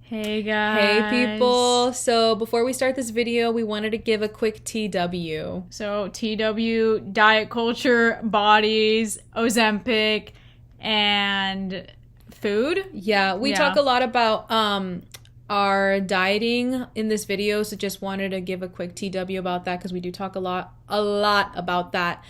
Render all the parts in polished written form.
Hey guys. Hey people. So before we start this video, we wanted to give a quick TW. So TW, diet culture, bodies, Ozempic, and food. Yeah, we talk a lot about our dieting in this video, so just wanted to give a quick TW about that because we do talk a lot about that.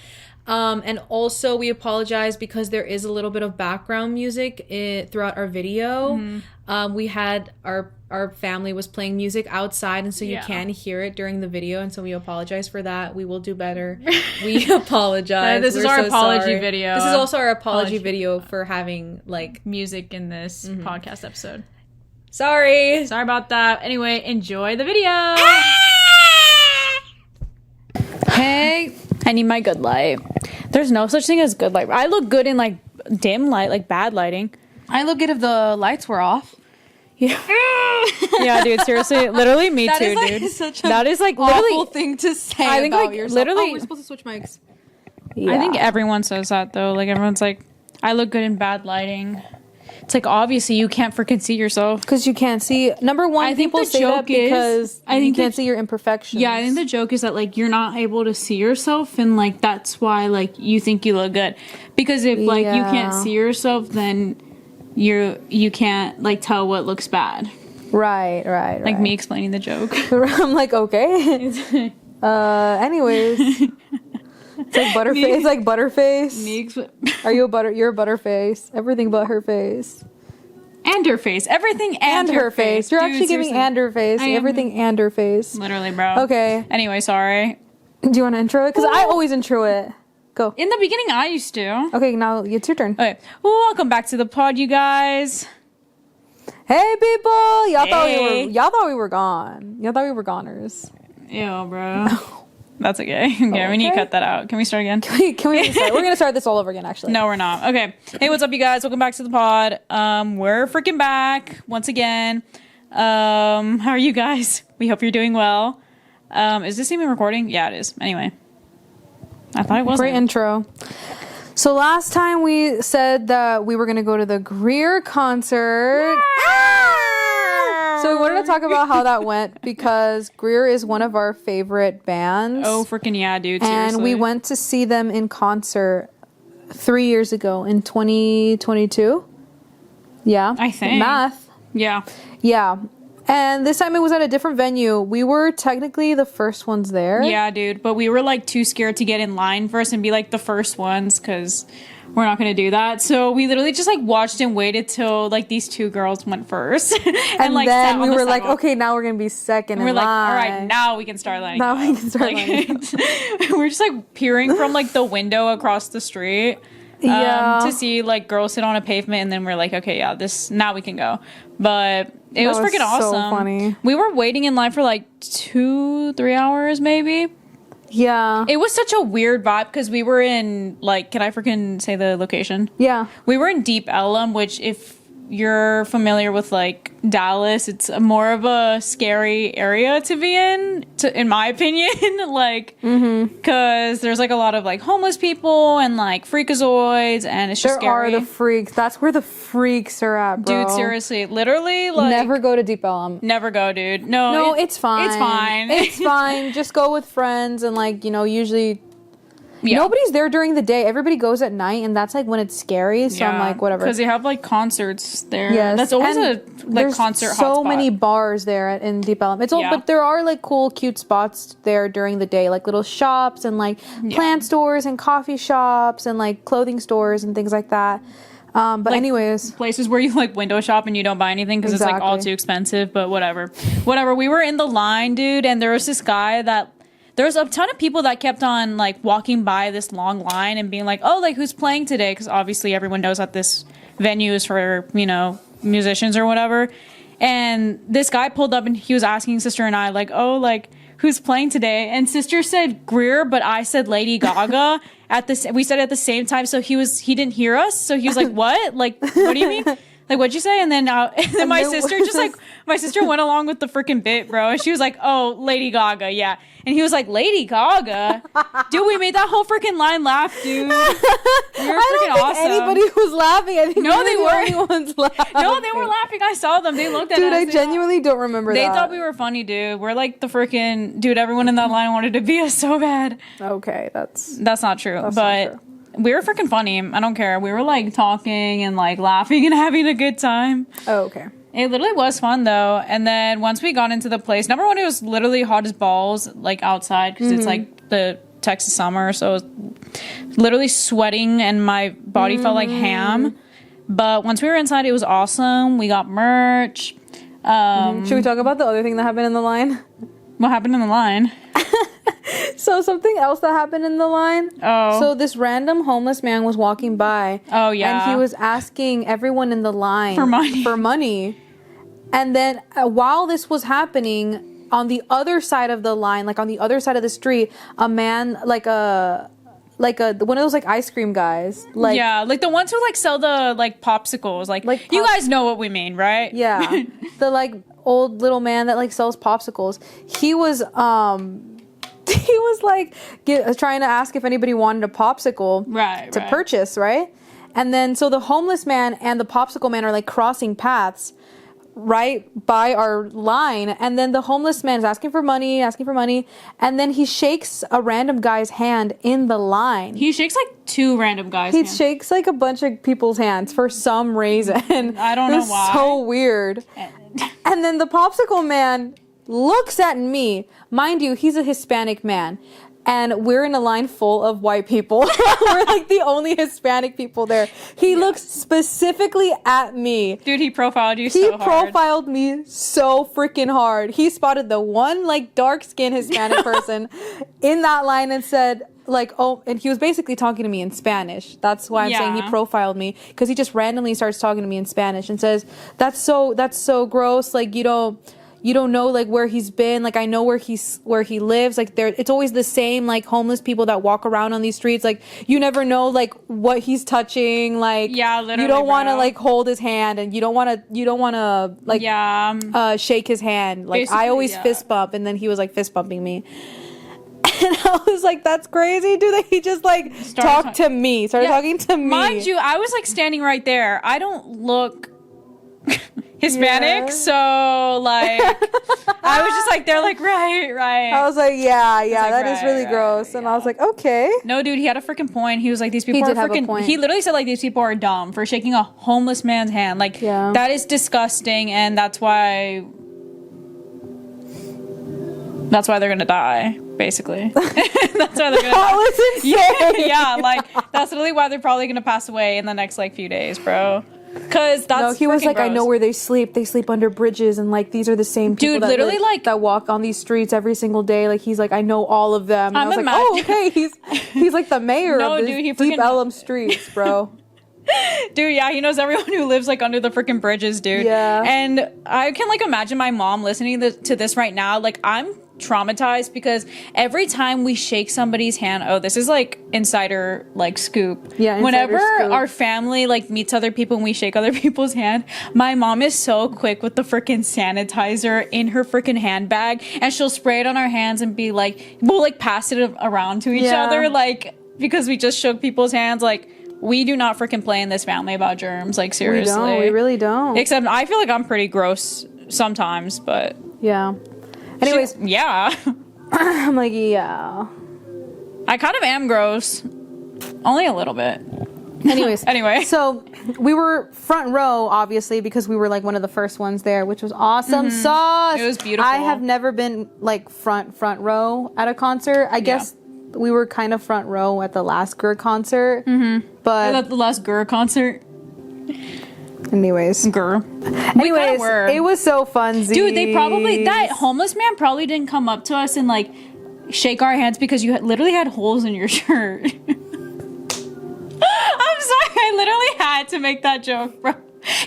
And also we apologize because there is a little bit of background music throughout our video. Mm-hmm. We had our family was playing music outside, and so you can hear it during the video, and so we apologize for that. We will do better. We apologize. This is our apology video. This is also our apology video for having like music in this podcast episode. Sorry about that. Anyway, enjoy the video. Hey, I need my good light. There's no such thing as good light. I look good in like dim light, like bad lighting. I look good if the lights were off. Yeah. Yeah, dude, seriously. Literally me too, dude. Such that is like awful literally thing to say I think about like yourself. literally we're supposed to switch mics. Yeah. I think everyone says that though. Like everyone's like, I look good in bad lighting. It's like obviously you can't freaking see yourself. Because you can't see. Number one, I think people the say joke that because you can't see your imperfections. Yeah, I think the joke is that like you're not able to see yourself, and like that's why like you think you look good. Because if like you can't see yourself, then you can't like tell what looks bad. Right. Like me explaining the joke. I'm like, okay. Anyways. It's like butterface. It's like butterface. Are you a butter? You're a butterface. Everything but her face. And her face. Everything and her face. You're Dude, actually giving and her face. Everything and her face. Literally, bro. Okay. Anyway, sorry. Do you want to intro it? Because I always intro it. Go. In the beginning, I used to. Okay, now it's your turn. Okay. Well, welcome back to the pod, you guys. Hey, people! Y'all thought we were gone. Y'all thought we were goners. Ew, bro. That's okay. Okay, we need to cut that out. Can we start again? Can we start? We're gonna start this all over again, actually. No, we're not. Okay. Hey, what's up, you guys? Welcome back to the pod. We're freaking back once again. How are you guys? We hope you're doing well. Is this even recording? Yeah, it is. Anyway, I thought it wasn't. Great intro. So last time we said that we were gonna go to the Greer concert. So we wanted to talk about how that went because Greer is one of our favorite bands. Oh, freaking yeah, dude. Seriously. And we went to see them in concert 3 years ago in 2022. Yeah. I think. Math. Yeah. Yeah. And this time it was at a different venue. We were technically the first ones there. Yeah, dude. But we were like too scared to get in line first and be like the first ones because we're not going to do that. So we literally just like watched and waited till like these two girls went first. and like then we were like, okay, now we're going to be second in line. We're like, all right, now we can start lining up. We're just like peering from like the window across the street. To see like girls sit on a pavement, and then we're like, okay, yeah, now we can go. But it was freaking awesome. So funny. We were waiting in line for like 2-3 hours, maybe. Yeah. It was such a weird vibe because we were in like, can I freaking say the location? Yeah. We were in Deep Ellum, which if you're familiar with like Dallas, it's more of a scary area to be in my opinion. Like, because there's like a lot of like homeless people and like freakazoids, and it's just scary. There are the freaks. That's where the freaks are at, bro. Dude, seriously, literally, like never go to Deep Ellum. Never go, dude. No, it's fine. It's fine. It's fine. Just go with friends and like, usually. Yeah. Nobody's there during the day. Everybody goes at night, and that's like when it's scary. So I'm like, whatever. Because they have like concerts there. Yes, that's always there's concert. So hotspot. many bars there in Deep Ellum. But there are like cool, cute spots there during the day, like little shops and like plant stores and coffee shops and like clothing stores and things like that. But like, anyways, places where you like window shop and you don't buy anything because it's like all too expensive. But whatever. We were in the line, dude, and there was this guy that. There's a ton of people that kept on like walking by this long line and being like, oh, like who's playing today? Because obviously everyone knows that this venue is for, musicians or whatever. And this guy pulled up and he was asking Sister and I like, oh, like who's playing today? And Sister said Greer, but I said Lady Gaga we said it at the same time. So he didn't hear us. So he was like, what? Like, what do you mean? Like, what'd you say? And then my sister just like, my sister went along with the freaking bit, bro. And she was like, oh, Lady Gaga, yeah. And he was like, Lady Gaga? Dude, we made that whole freaking line laugh, dude. We were freaking awesome. Anybody was laughing. I think No, they the weren't. only ones laughing. No, they were laughing. I saw them. They looked at Dude, us. I genuinely don't remember They that. thought we were funny, dude. We're like the freaking... Dude, everyone in that line wanted to be us so bad. Okay, that's Not true. not But true. we were freaking funny. I don't care. We were like talking and like laughing and having a good time. Oh, okay. It literally was fun though. And then once we got into the place, number one, it was literally hot as balls, like outside, because it's like the Texas summer. So it was literally sweating and my body felt like ham. But once we were inside, it was awesome. We got merch. Should we talk about the other thing that happened in the line? What happened in the line? So something else that happened in the line. Oh. So this random homeless man was walking by. Oh, yeah. And he was asking everyone in the line For money. And then while this was happening, on the other side of the line, like on the other side of the street, a man like a one of those like ice cream guys. Like yeah, like the ones who like sell the like popsicles. Like you guys know what we mean, right? Yeah. The like old little man that like sells popsicles. He was like trying to ask if anybody wanted a popsicle to purchase, right? And then so the homeless man and the popsicle man are like crossing paths right by our line, and then the homeless man is asking for money, and then he shakes a random guy's hand in the line. He shakes like two random guys' He hands. shakes like a bunch of people's hands for some reason. I don't know why. So weird. And then the popsicle man looks at me. Mind you, he's a Hispanic man. And we're in a line full of white people. We're like the only Hispanic people there. He looks specifically at me. Dude, he profiled you so hard. He profiled me so freaking hard. He spotted the one like dark-skinned Hispanic person in that line and said like, oh, and he was basically talking to me in Spanish. That's why I'm saying he profiled me, because he just randomly starts talking to me in Spanish and says, that's so gross. Like, you don't know like where he's been. Like, I know where he lives. Like, it's always the same like homeless people that walk around on these streets. Like, you never know like what he's touching. Like, yeah, literally, you don't want to like hold his hand, and you don't want to like shake his hand. Like, basically, I always fist bump, and then he was like fist bumping me. And I was like, that's crazy, dude. He just like started talking to me. Mind you, I was like standing right there. I don't look Hispanic, so like I was just like, they're like, right. I was like, yeah, like, that is really gross. And I was like, okay. No, dude, he had a freaking point. He was like, these people He are did have a freaking. point. He literally said like, these people are dumb for shaking a homeless man's hand. Like, that is disgusting, and that's why they're gonna die, basically. That's why they're gonna die. That was insane. Yeah, like that's literally why they're probably gonna pass away in the next like few days, bro. Cause that's no, he was like, gross. I know where they sleep. They sleep under bridges, and like these are the same people Dude, that literally, like, that walk on these streets every single day. Like, he's like, I know all of them. And I was like, imagine- oh, okay. He's like the mayor No, of dude, he these deep freaking- Ellum streets, bro. Dude, yeah, he knows everyone who lives like under the freaking bridges, dude. Yeah. And I can like imagine my mom listening to this right now. Like, I'm traumatized because every time we shake somebody's hand, oh, this is like insider like scoop. Yeah, insider whenever scoop. our family like meets other people and we shake other people's hand, my mom is so quick with the freaking sanitizer in her freaking handbag, and she'll spray it on our hands and be like, we'll like pass it around to each other, like, because we just shook people's hands. Like, we do not freaking play in this family about germs. Like, seriously. We really don't. Except I feel like I'm pretty gross sometimes, but Yeah. Anyways, yeah. I'm like, yeah. I kind of am gross. Only a little bit. Anyways. Anyway. So we were front row, obviously, because we were like one of the first ones there, which was awesome sauce. It was beautiful. I have never been like front row at a concert. I guess we were kind of front row at the last Gurr concert. But At the last Gurr concert. anyways. Gurr. Anyways, it was so fun, Z. Dude, that homeless man probably didn't come up to us and like shake our hands because you literally had holes in your shirt. I'm sorry, I literally had to make that joke, bro.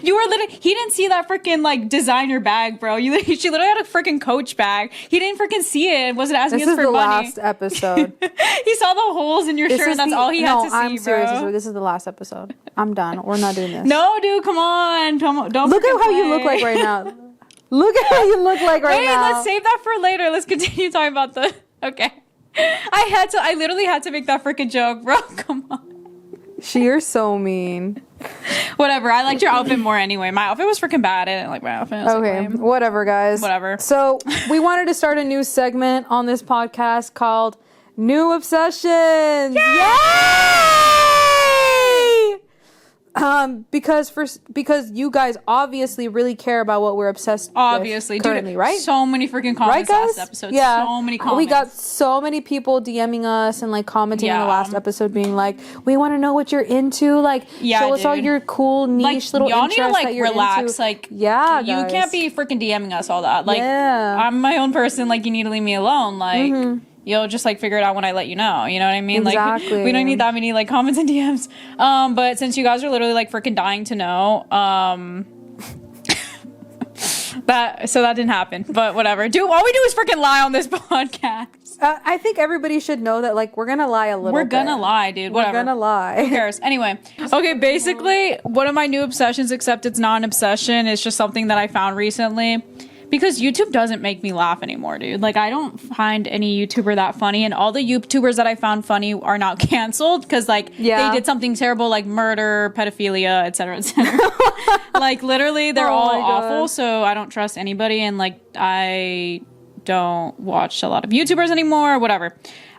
You were literally, he didn't see that freaking like designer bag, bro. She literally had a freaking Coach bag. He didn't freaking see it and wasn't asking us for money. This is the last episode. He saw the holes in your shirt and that's all he had to see, I'm serious. bro. This is the last episode. I'm done. We're not doing this. No, dude, come on. Don't look at how play. you look like right now. Look at how you look like right now. Wait, let's save that for later. Let's continue talking about the... Okay. I literally had to make that freaking joke, bro. Come on. You're so mean. Whatever. I liked your outfit more anyway. My outfit was freaking bad. I didn't like my outfit. Okay, whatever, guys. Whatever. So we wanted to start a new segment on this podcast called New Obsessions. Yay! Because you guys obviously really care about what we're obsessed Obviously, with currently, dude, right? So many freaking comments Right, guys? last episode. Yeah. So many comments. We got so many people DMing us and like commenting on the last episode being like, we want to know what you're into. Like, show us all your cool niche little y'all interests need to like that you're relax. into. Like, yeah, you guys. can't be freaking DMing us all that. Like, I'm my own person. Like, you need to leave me alone. Like, you'll just like figure it out when I let you know. You know what I mean? Exactly. Like, we don't need that many like comments and DMs. But since you guys are literally like freaking dying to know, that didn't happen. But whatever. Dude, all we do is freaking lie on this podcast. I think everybody should know that like we're gonna lie a little. We're gonna lie, dude. Whatever. We're gonna lie. Who cares? Anyway, okay. Basically, one of my new obsessions, except it's not an obsession, it's just something that I found recently. Because YouTube doesn't make me laugh anymore, dude. Like, I don't find any YouTuber that funny. And all the YouTubers that I found funny are now canceled. Because, like, they did something terrible, like murder, pedophilia, etc., etc. Like, literally, they're all awful. So I don't trust anybody. And, like, I don't watch a lot of YouTubers anymore. Whatever.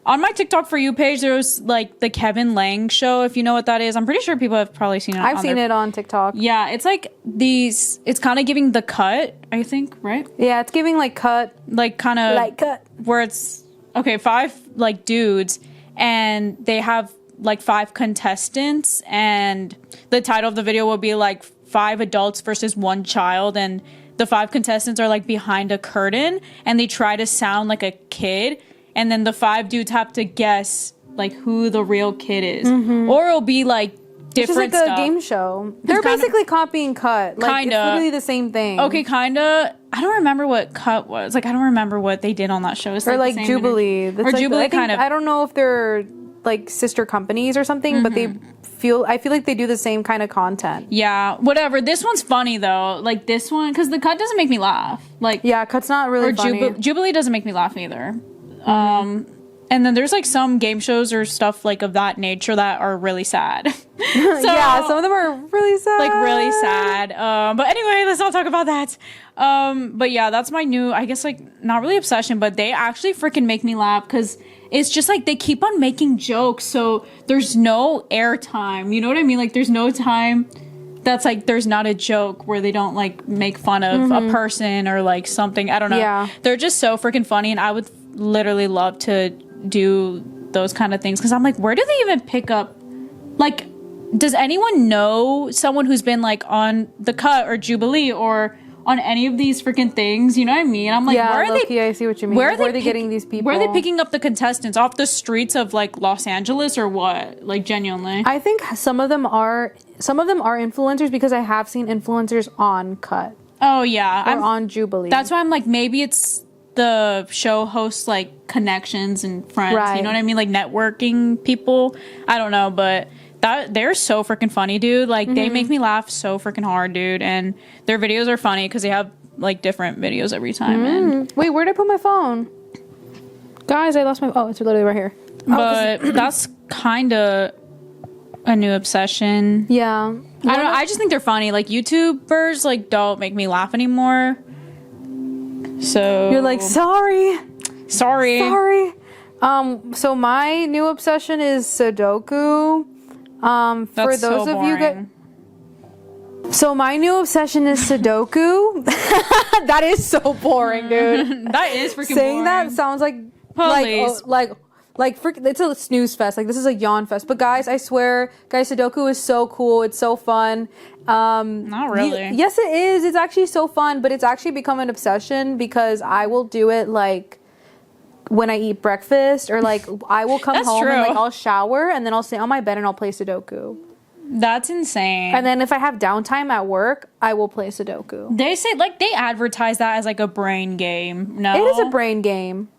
On my TikTok For You page, there was, like, the Kevin Lang show, if you know what that is. I'm pretty sure people have probably seen it. I've seen it on TikTok. Yeah, it's like these... It's kind of giving The Cut, I think, right? Yeah, it's giving, like, cut. Like, kind of... Like, cut. Where it's... Okay, 5, like, dudes, and they have, like, 5 contestants, and the title of the video will be, like, 5 adults versus 1 child, and the 5 contestants are, like, behind a curtain, and they try to sound like a kid, and then the 5 dudes have to guess like who the real kid is, or it'll be like different It's just like stuff. a game show. They're basically copying Cut. Like, Kinda. it's literally the same thing. Okay, kinda. I don't remember what Cut was. Like, I don't remember what they did on that show. It's Or like the same Jubilee. or Jubilee, kind of. I don't know if they're like sister companies or something, but I feel like they do the same kind of content. Yeah, whatever. This one's funny though. Like this one, because the Cut doesn't make me laugh. Like, Yeah, Cut's not really funny. Jubilee doesn't make me laugh either. And then there's like some game shows or stuff like of that nature that are really sad. Yeah, some of them are really sad. Like really sad. But anyway, let's not talk about that. But yeah, that's my new, I guess, like, not really obsession, but they actually freaking make me laugh because it's just like they keep on making jokes, so there's no airtime. You know what I mean? Like, there's no time that's like there's not a joke where they don't like make fun of a person or like something. I don't know. Yeah. They're just so freaking funny, and I would literally love to do those kind of things because I'm like, where do they even pick up? Like, does anyone know someone who's been like on The Cut or Jubilee or on any of these freaking things? You know what I mean? I'm like, Yeah, where are low-key, they? I see what you mean. Where are they getting these people? Where are they picking up the contestants off the streets of like Los Angeles or what? Like, genuinely, I think some of them are influencers because I have seen influencers on Cut oh yeah, or on Jubilee. That's why I'm like, maybe it's the show hosts like connections and friends. Right. You know what I mean? Like networking people. I don't know, but they're so freaking funny, dude. Like they make me laugh so freaking hard, dude. And their videos are funny because they have like different videos every time. And Wait, where'd I put my phone? Guys, I lost my... Oh, it's literally right here. but that's kind of a new obsession. Yeah. I don't know. I just think they're funny. Like YouTubers like don't make me laugh anymore. So You're like, sorry. sorry. So my new obsession is Sudoku. For That's those so of you boring. guys... So my new obsession is Sudoku. That is so boring, dude. That is freaking Saying boring. that sounds like Please. it's a snooze fest. Like, this is a yawn fest. But guys, I swear, guys, Sudoku is so cool. It's so fun. Not really. Yes, it is. It's actually so fun, but it's actually become an obsession because I will do it like when I eat breakfast, or like I will come That's home and true. like I'll shower and then I'll sit on my bed and I'll play Sudoku. That's insane. And then if I have downtime at work, I will play Sudoku. They say, like, they advertise that as, like, a brain game. No? It is a brain game.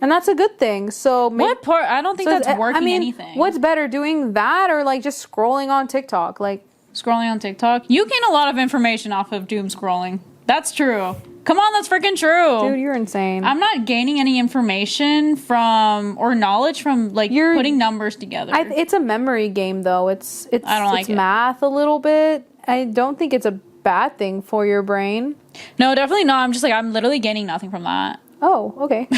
And that's a good thing. So what part? I don't think that's working anything. What's better, doing that or, like, just scrolling on TikTok? Like, scrolling on TikTok? You gain a lot of information off of doom scrolling. That's true. Come on, that's freaking true. Dude, you're insane. I'm not gaining any information from or knowledge from like putting numbers together. It's a memory game though. It's I don't like math a little bit. I don't think it's a bad thing for your brain. No, definitely not. I'm just like I'm literally gaining nothing from that. Oh, okay.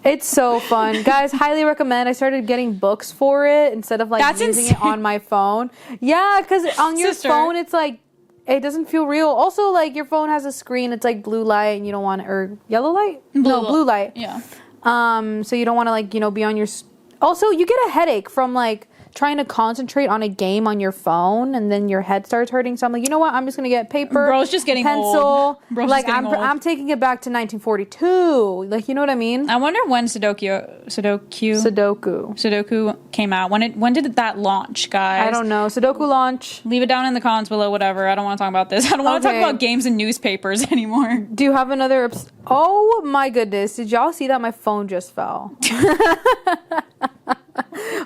It's so fun. Guys, highly recommend. I started getting books for it instead of like using it on my phone. Yeah, because on your phone it's like it doesn't feel real. Also, like, your phone has a screen. It's, like, blue light, and you don't want... Or yellow light? Blue light. Yeah. So you don't want to, like, be on your... Also, you get a headache from, like, trying to concentrate on a game on your phone, and then your head starts hurting. So I'm like, you know what? I'm just going to get paper, Bro's just getting pencil. old. Bro's like, just getting old. I'm taking it back to 1942. Like, you know what I mean? I wonder when Sudoku came out. When did that launch, guys? I don't know. Sudoku launch. Leave it down in the comments below, whatever. I don't want to talk about this. I don't want to talk about games and newspapers anymore. Do you have another... Oh, my goodness. Did y'all see that? My phone just fell.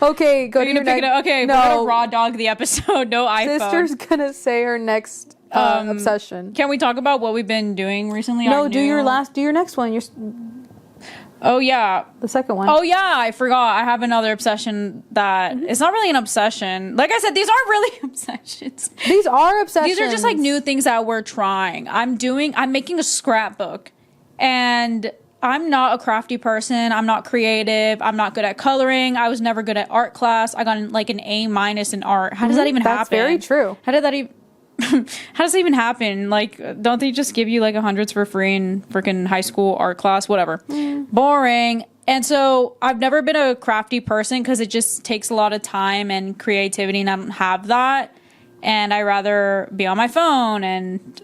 Okay, go to your next... Okay, no. We're gonna raw dog the episode. No iPhone. Sister's gonna say her next obsession. Can we talk about what we've been doing recently? No, do your next one. Oh yeah, the second one. Oh yeah, I forgot. I have another obsession that it's not really an obsession. Like I said, these aren't really obsessions. These are obsessions. These are just like new things that we're trying. I'm making a scrapbook, and I'm not a crafty person. I'm not creative. I'm not good at coloring. I was never good at art class. I got like an A- in art. How does that even happen? That's very true. How did that even... How does it even happen? Like, don't they just give you like hundreds for free in freaking high school art class? Whatever. Boring. And so I've never been a crafty person because it just takes a lot of time and creativity, and I don't have that. And I rather be on my phone and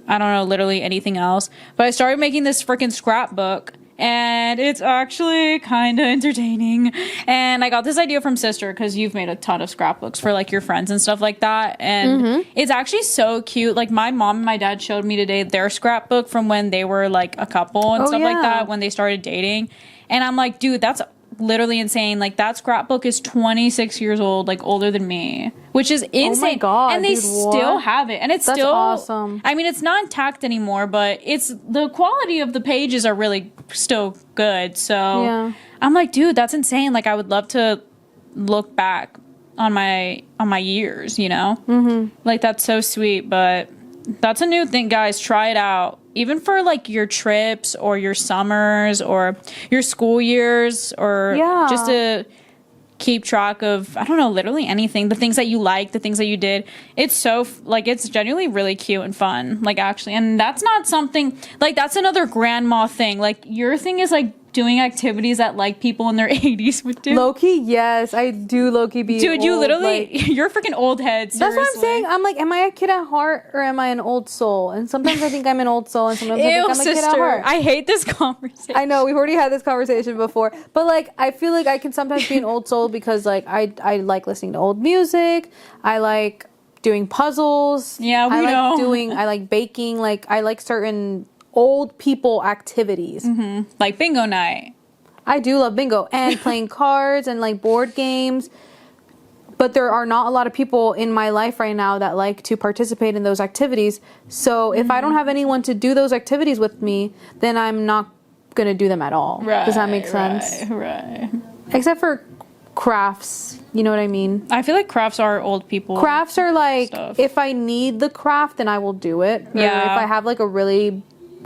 I don't know, literally anything else. But I started making this freaking scrapbook, and it's actually kind of entertaining. And I got this idea from Sister because you've made a ton of scrapbooks for like your friends and stuff like that. And it's actually so cute. Like my mom and my dad showed me today their scrapbook from when they were like a couple and stuff like that, when they started dating. And I'm like, dude, that's literally insane. Like that scrapbook is 26 years old, like older than me, which is insane. Oh my God, and they dude, still have it, and it's That's still awesome. I mean, it's not intact anymore, but it's the quality of the pages are really still good. So yeah. I'm like, dude, that's insane. Like I would love to look back on my years, you know? Like that's so sweet. But that's a new thing, guys. Try it out. Even for like your trips or your summers or your school years, or just to keep track of, I don't know, literally anything, the things that you like, the things that you did. It's so like, it's genuinely really cute and fun, like actually. And that's not something like, that's another grandma thing. Like your thing is like doing activities that like people in their 80s would do. Low-key, yes, I do low-key be dude, you old, literally like, you're a freaking old head, seriously. That's what I'm saying. I'm like, am I a kid at heart or am I an old soul? And sometimes I think I'm an old soul, and sometimes I think I'm a kid at heart. I hate this conversation. I know, we've already had this conversation before, but like I feel like I can sometimes be an old soul because like I like listening to old music. I like doing puzzles. Yeah, we know. I like baking. Like I like certain old people activities. Like bingo night. I do love bingo and playing cards and like board games. But there are not a lot of people in my life right now that like to participate in those activities. So if I don't have anyone to do those activities with me, then I'm not going to do them at all. Right, does that make sense? Right. Except for crafts. You know what I mean? I feel like crafts are old people. Crafts are like, stuff. If I need the craft, then I will do it. Or yeah. if I have like a really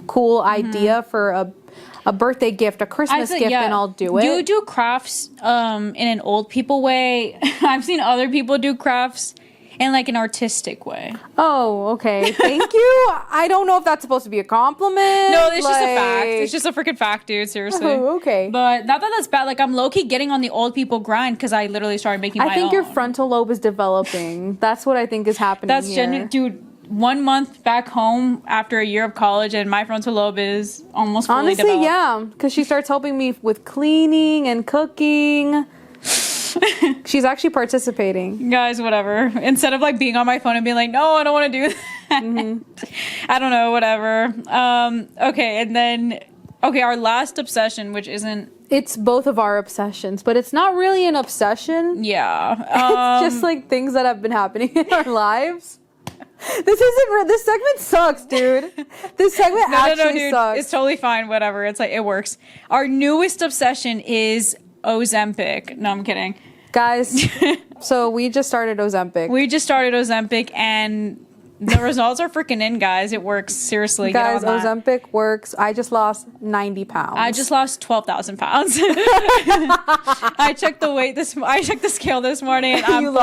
cool idea for a birthday gift, a Christmas gift, then I'll do it. Do you do crafts in an old people way? I've seen other people do crafts in like an artistic way. Oh, okay. Thank you. I don't know if that's supposed to be a compliment. No, it's just a fact. It's just a freaking fact, dude. Seriously. Oh, okay. But not that that's bad. Like I'm low-key getting on the old people grind because I literally started making my own. I think your frontal lobe is developing. That's what I think is happening. That's here. genuine, dude. 1 month back home after a year of college, and my frontal lobe is almost fully honestly developed. Yeah, because she starts helping me with cleaning and cooking. She's actually participating. Guys, whatever. Instead of like being on my phone and being like, no, I don't want to do that. I don't know, whatever. Okay, and then our last obsession, which isn't. It's both of our obsessions, but it's not really an obsession. Yeah. It's just like things that have been happening in our lives. This segment sucks, dude. This segment actually sucks. It's totally fine, whatever. It's like, it works. Our newest obsession is Ozempic. No, I'm kidding. Guys, so we just started Ozempic. And the results are freaking in, guys. It works. Seriously. Guys, Ozempic works. I just lost 90 pounds. I just lost 12,000 pounds. I checked the scale this morning, and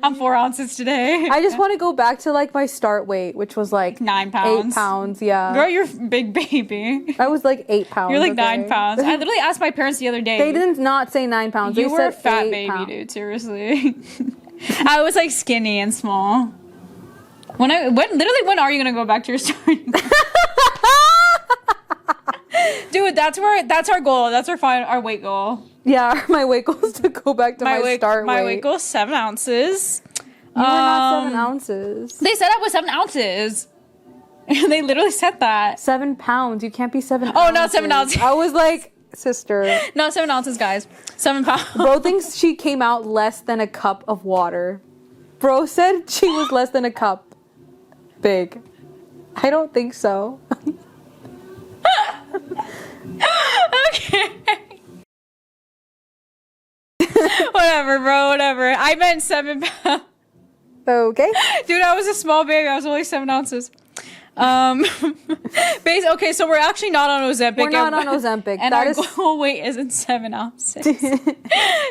I'm 4 ounces today. I just want to go back to like my start weight, which was like 9 pounds. 8 pounds, yeah. Girl, you're a big baby. I was like 8 pounds. You're like 9 pounds. I literally asked my parents the other day. They didn't not say 9 pounds. You they were said a fat 8 baby, pounds. dude. Seriously. I was like skinny and small. When are you gonna go back to your starting? Dude, that's our goal. That's our weight goal. Yeah, my weight goal is to go back to my start weight. My weight goal is 7 ounces. You were not 7 ounces. They said I was 7 ounces. They literally said that. 7 pounds. You can't be 7 ounces. Oh, not 7 ounces. I was like, sister. Not 7 ounces, guys. 7 pounds. Bro thinks she came out less than a cup of water. Bro said she was less than a cup. Big. I don't think so. Okay. Whatever, bro. Whatever. I meant 7 pounds. Okay. Dude, I was a small baby. I was only 7 ounces. Okay, so we're actually not on Ozempic. We're not on Ozempic. And our goal weight isn't 7 ounces.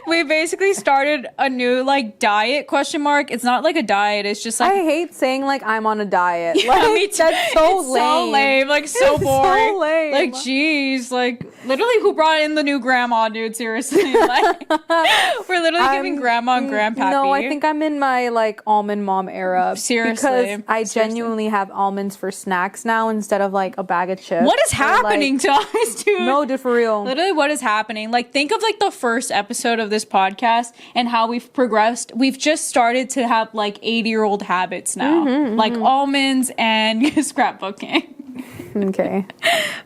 We basically started a new diet ? It's not like a diet. It's just like I hate saying I'm on a diet. Yeah, me too. That's so it's lame. So lame. So boring. So lame. Jeez. Literally, who brought in the new grandma, dude? Seriously. We're literally giving grandma and grandpappy. No, I think I'm in my almond mom era. Seriously. Because I genuinely have almonds for snacks now instead of a bag of chips. What is happening to us, dude? No, dude, for real. Literally, what is happening? Think of the first episode of this podcast and how we've progressed. We've just started to have 80-year-old habits now, almonds and scrapbooking. Okay.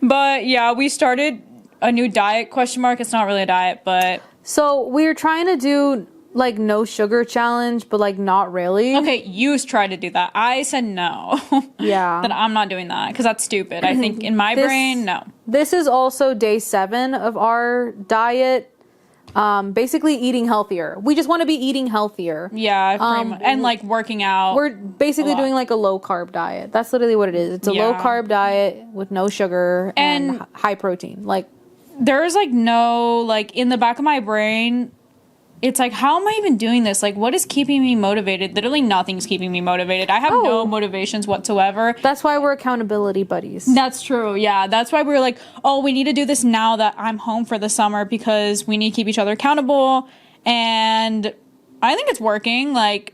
But yeah, we started a new diet ? It's not really a diet, but so we're trying to do no sugar challenge, but not really. Okay, you tried to do that. I said no. Yeah. That I'm not doing that because that's stupid. I think in my brain, no. This is also day 7 of our diet. Basically eating healthier. We just want to be eating healthier. Yeah, pretty much. And working out. We're basically doing a low carb diet. That's literally what it is. It's a low carb diet with no sugar and high protein. There's no in the back of my brain, it's how am I even doing this? What is keeping me motivated? Literally nothing's keeping me motivated. I have no motivations whatsoever. That's why we're accountability buddies. That's true. Yeah. That's why we were we need to do this now that I'm home for the summer because we need to keep each other accountable. And I think it's working. I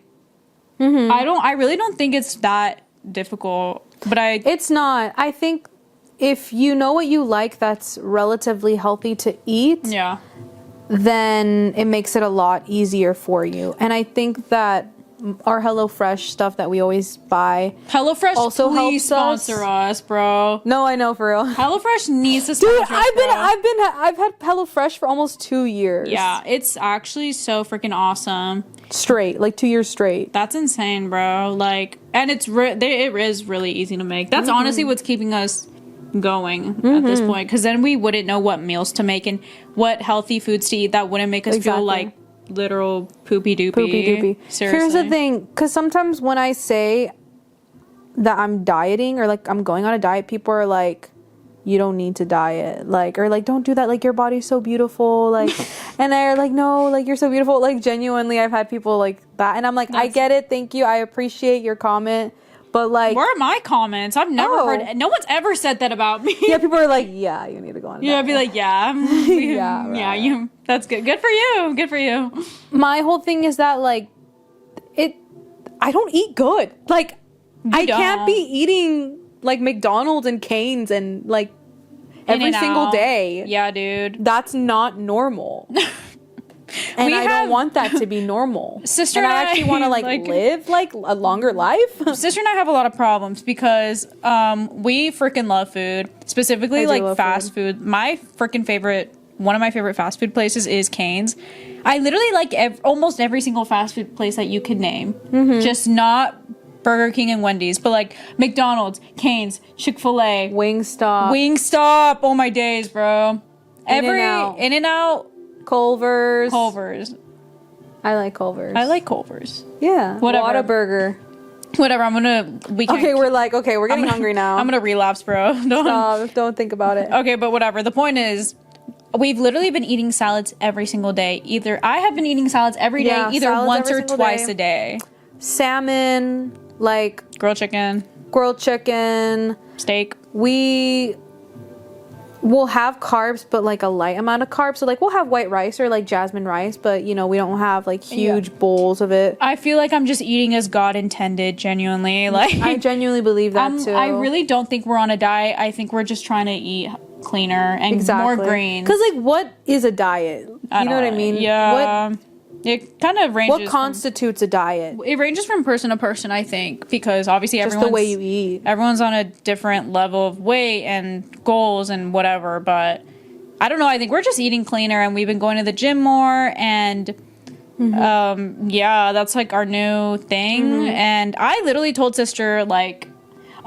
really don't think it's that difficult, but it's not. I think if you know what you like that's relatively healthy to eat. Yeah. Then it makes it a lot easier for you. And I think that our HelloFresh stuff that we always buy. HelloFresh also please helps sponsor us, bro. No, I know, for real. HelloFresh needs to sponsor us, I've had HelloFresh for almost 2 years. Yeah, it's actually so freaking awesome. Straight, 2 years straight. That's insane, bro. And it is really easy to make. That's honestly what's keeping us going at this point, because then we wouldn't know what meals to make and what healthy foods to eat that wouldn't make us feel like literal poopy doopy. Seriously. Here's the thing, because sometimes when I say that I'm dieting or I'm going on a diet, people are like, you don't need to diet, or don't do that, your body's so beautiful, and they're like, no, you're so beautiful. Genuinely, I've had people like that, and I'm like, I get it, thank you, I appreciate your comment. But where are my comments? I've never heard. No one's ever said that about me. Yeah, people are like, yeah, you need to go on. Yeah, I'd be like, yeah, yeah, right. Yeah. You. That's good. Good for you. Good for you. My whole thing is that I don't eat good. I can't be eating McDonald's and Cane's and every single day. Yeah, dude. That's not normal. And I don't want that to be normal. Sister and and I actually want to live a longer life. Sister and I have a lot of problems because we freaking love food, specifically like fast food. My freaking favorite, one of my favorite fast food places is Cane's. I literally like almost every single fast food place that you could name, just not Burger King and Wendy's, but like McDonald's, Cane's, Chick-fil-A, Wingstop. Oh my days, bro. In-N-Out, Culver's. I like Culver's. Yeah. Whatever. Whataburger. Whatever. We're getting hungry now. I'm gonna relapse, bro. Don't think about it. Okay, but whatever. The point is, we've literally been eating salads every single day. I have been eating salads every day, either once or twice a day. Salmon, like grilled chicken, steak. We will have carbs, but like a light amount of carbs. So like we'll have white rice or like jasmine rice, but we don't have like huge bowls of it. I feel like I'm just eating as God intended, genuinely. Like I genuinely believe that too. I really don't think we're on a diet. I think we're just trying to eat cleaner and more greens. Because like, what is a diet? You know what I mean? Yeah. It kind of ranges. What constitutes a diet? It ranges from person to person, I think, because obviously everyone's the way you eat. Everyone's on a different level of weight and goals and whatever. But I don't know. I think we're just eating cleaner, and we've been going to the gym more, and that's like our new thing. And I literally told sister like,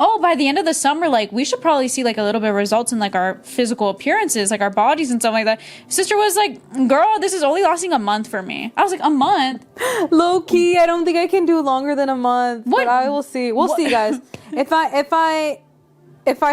oh, by the end of the summer, like, we should probably see, like, a little bit of results in, like, our physical appearances, like, our bodies and stuff like that. Sister was like, girl, this is only lasting a month for me. I was like, a month? Low key, I don't think I can do longer than a month. What? But I will see. We'll see, guys. If I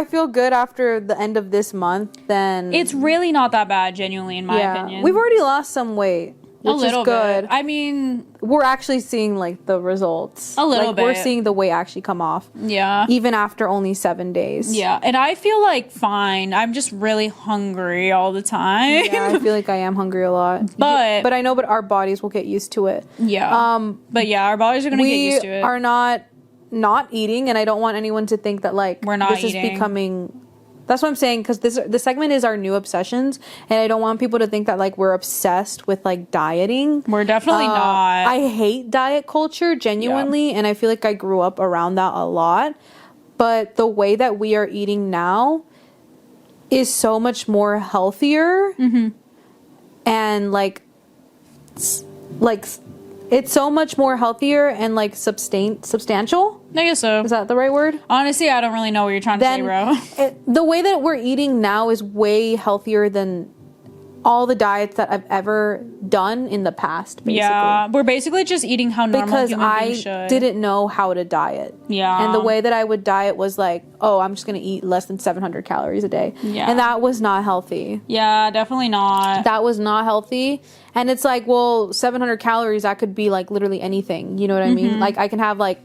feel good after the end of this month, then... It's really not that bad, genuinely, in my opinion. We've already lost some weight. Which is good. Bit. I mean, we're actually seeing like the results. A little bit. We're seeing the weight actually come off. Yeah. Even after only 7 days. Yeah. And I feel like fine. I'm just really hungry all the time. Yeah, I feel like I am hungry a lot. But I know, but our bodies will get used to it. Yeah. But yeah, our bodies are gonna get used to it. We are not eating, and I don't want anyone to think that like we're not this eating. Is becoming. That's what I'm saying, because the segment is our new obsessions, and I don't want people to think that like we're obsessed with like dieting. We're definitely not. I hate diet culture genuinely, and I feel like I grew up around that a lot. But the way that we are eating now is so much more healthier, and like it's so much more healthier and like substantial. I guess so. Is that the right word? Honestly, I don't really know what you're trying to say, bro. The way that we're eating now is way healthier than all the diets that I've ever done in the past, basically. Yeah, we're basically just eating how normal human beings should. Because I didn't know how to diet. Yeah. And the way that I would diet was like, oh, I'm just going to eat less than 700 calories a day. Yeah. And that was not healthy. Yeah, definitely not. That was not healthy. And it's like, well, 700 calories, that could be like literally anything. You know what I mean? Like I can have like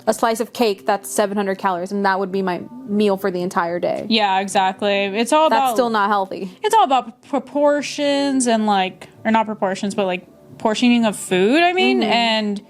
a slice of cake that's 700 calories, and that would be my meal for the entire day. Yeah, exactly. It's all about... That's still not healthy. It's all about proportions and like... Or not proportions, but like portioning of food, I mean. And...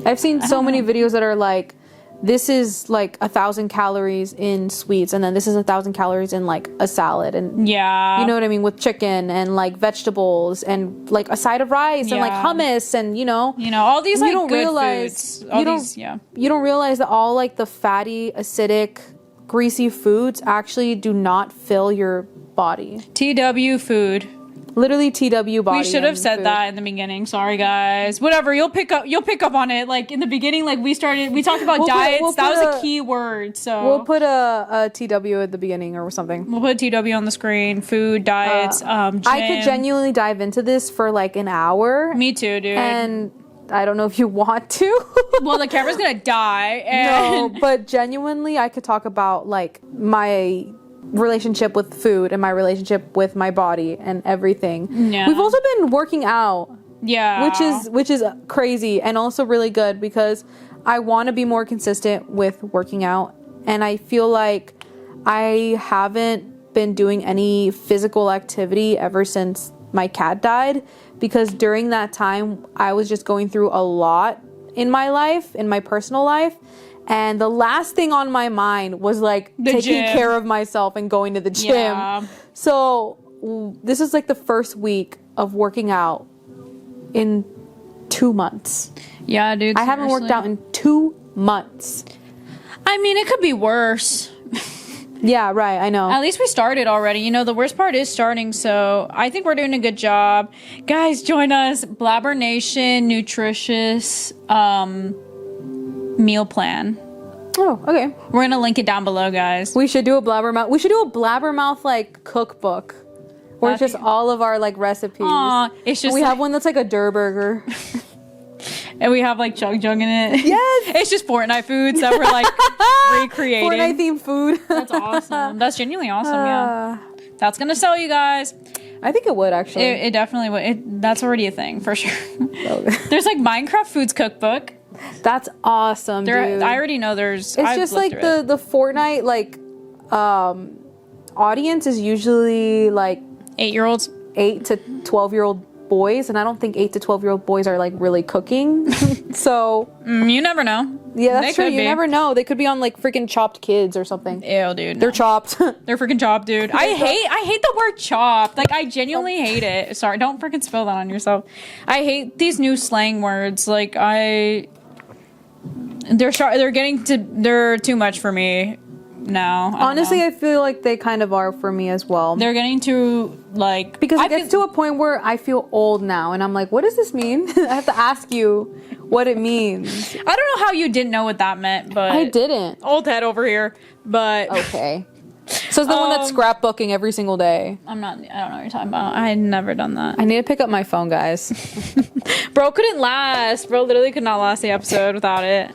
I've seen so many videos that are like, this is like 1,000 calories in sweets, and then this is 1,000 calories in like a salad, and yeah, you know what I mean, with chicken and like vegetables and like a side of rice and like hummus, and you know all these like don't good realize foods. You don't realize that all like the fatty, acidic, greasy foods actually do not fill your body. TW food. Literally TW body. We should have said that in the beginning. Sorry, guys. Whatever. You'll pick up on it. Like in the beginning, like we talked about diets. That was a key word. So we'll put a TW at the beginning or something. We'll put TW on the screen. Food, diets, gym. I could genuinely dive into this for like an hour. Me too, dude. And I don't know if you want to. Well, the camera's gonna die. No, but genuinely, I could talk about like my relationship with food and my relationship with my body and everything. Yeah. We've also been working out. Yeah. Which is crazy and also really good, because I want to be more consistent with working out, and I feel like I haven't been doing any physical activity ever since my cat died, because during that time I was just going through a lot in my life, in my personal life. And the last thing on my mind was like taking care of myself and going to the gym. Yeah. So this is like the first week of working out in 2 months. Yeah, dude. I haven't worked out in 2 months. I mean, it could be worse. Yeah, right. I know. At least we started already. You know, the worst part is starting, so I think we're doing a good job. Guys, join us. Blabber Nation Nutritious meal plan. Oh, okay. We're gonna link it down below, guys. We should do a blabbermouth. We should do a blabbermouth like cookbook, where it's just all of our like recipes. Aw, it's just we have one that's like a Durr burger. And we have like Chug Jug in it. Yes. It's just Fortnite foods that we're like recreating. Fortnite themed food. That's awesome. That's genuinely awesome, yeah. That's gonna sell you guys. I think it would actually. It definitely would. That's already a thing for sure. There's like Minecraft Foods Cookbook. That's awesome, dude. I already know there's. It's just like the Fortnite like audience is usually like 8-year-olds, 8 to 12-year-old boys, and I don't think 8 to 12-year-old boys are like really cooking. So you never know. Yeah, that's true. You never know. They could be on like freaking Chopped Kids or something. Ew, dude. They're chopped. They're freaking chopped, dude. I hate the word chopped. Like, I genuinely hate it. Sorry, don't freaking spill that on yourself. I hate these new slang words. Like, they're too much for me now. Honestly, I feel like they kind of are for me as well. They're getting too, like... Because it gets to a point where I feel old now, and I'm like, what does this mean? I have to ask you what it means. I don't know how you didn't know what that meant, but... I didn't. Old head over here, but... Okay. So it's the one that's scrapbooking every single day. I don't know what you're talking about. I had never done that. I need to pick up my phone, guys. Bro couldn't last. Bro literally could not last the episode without it.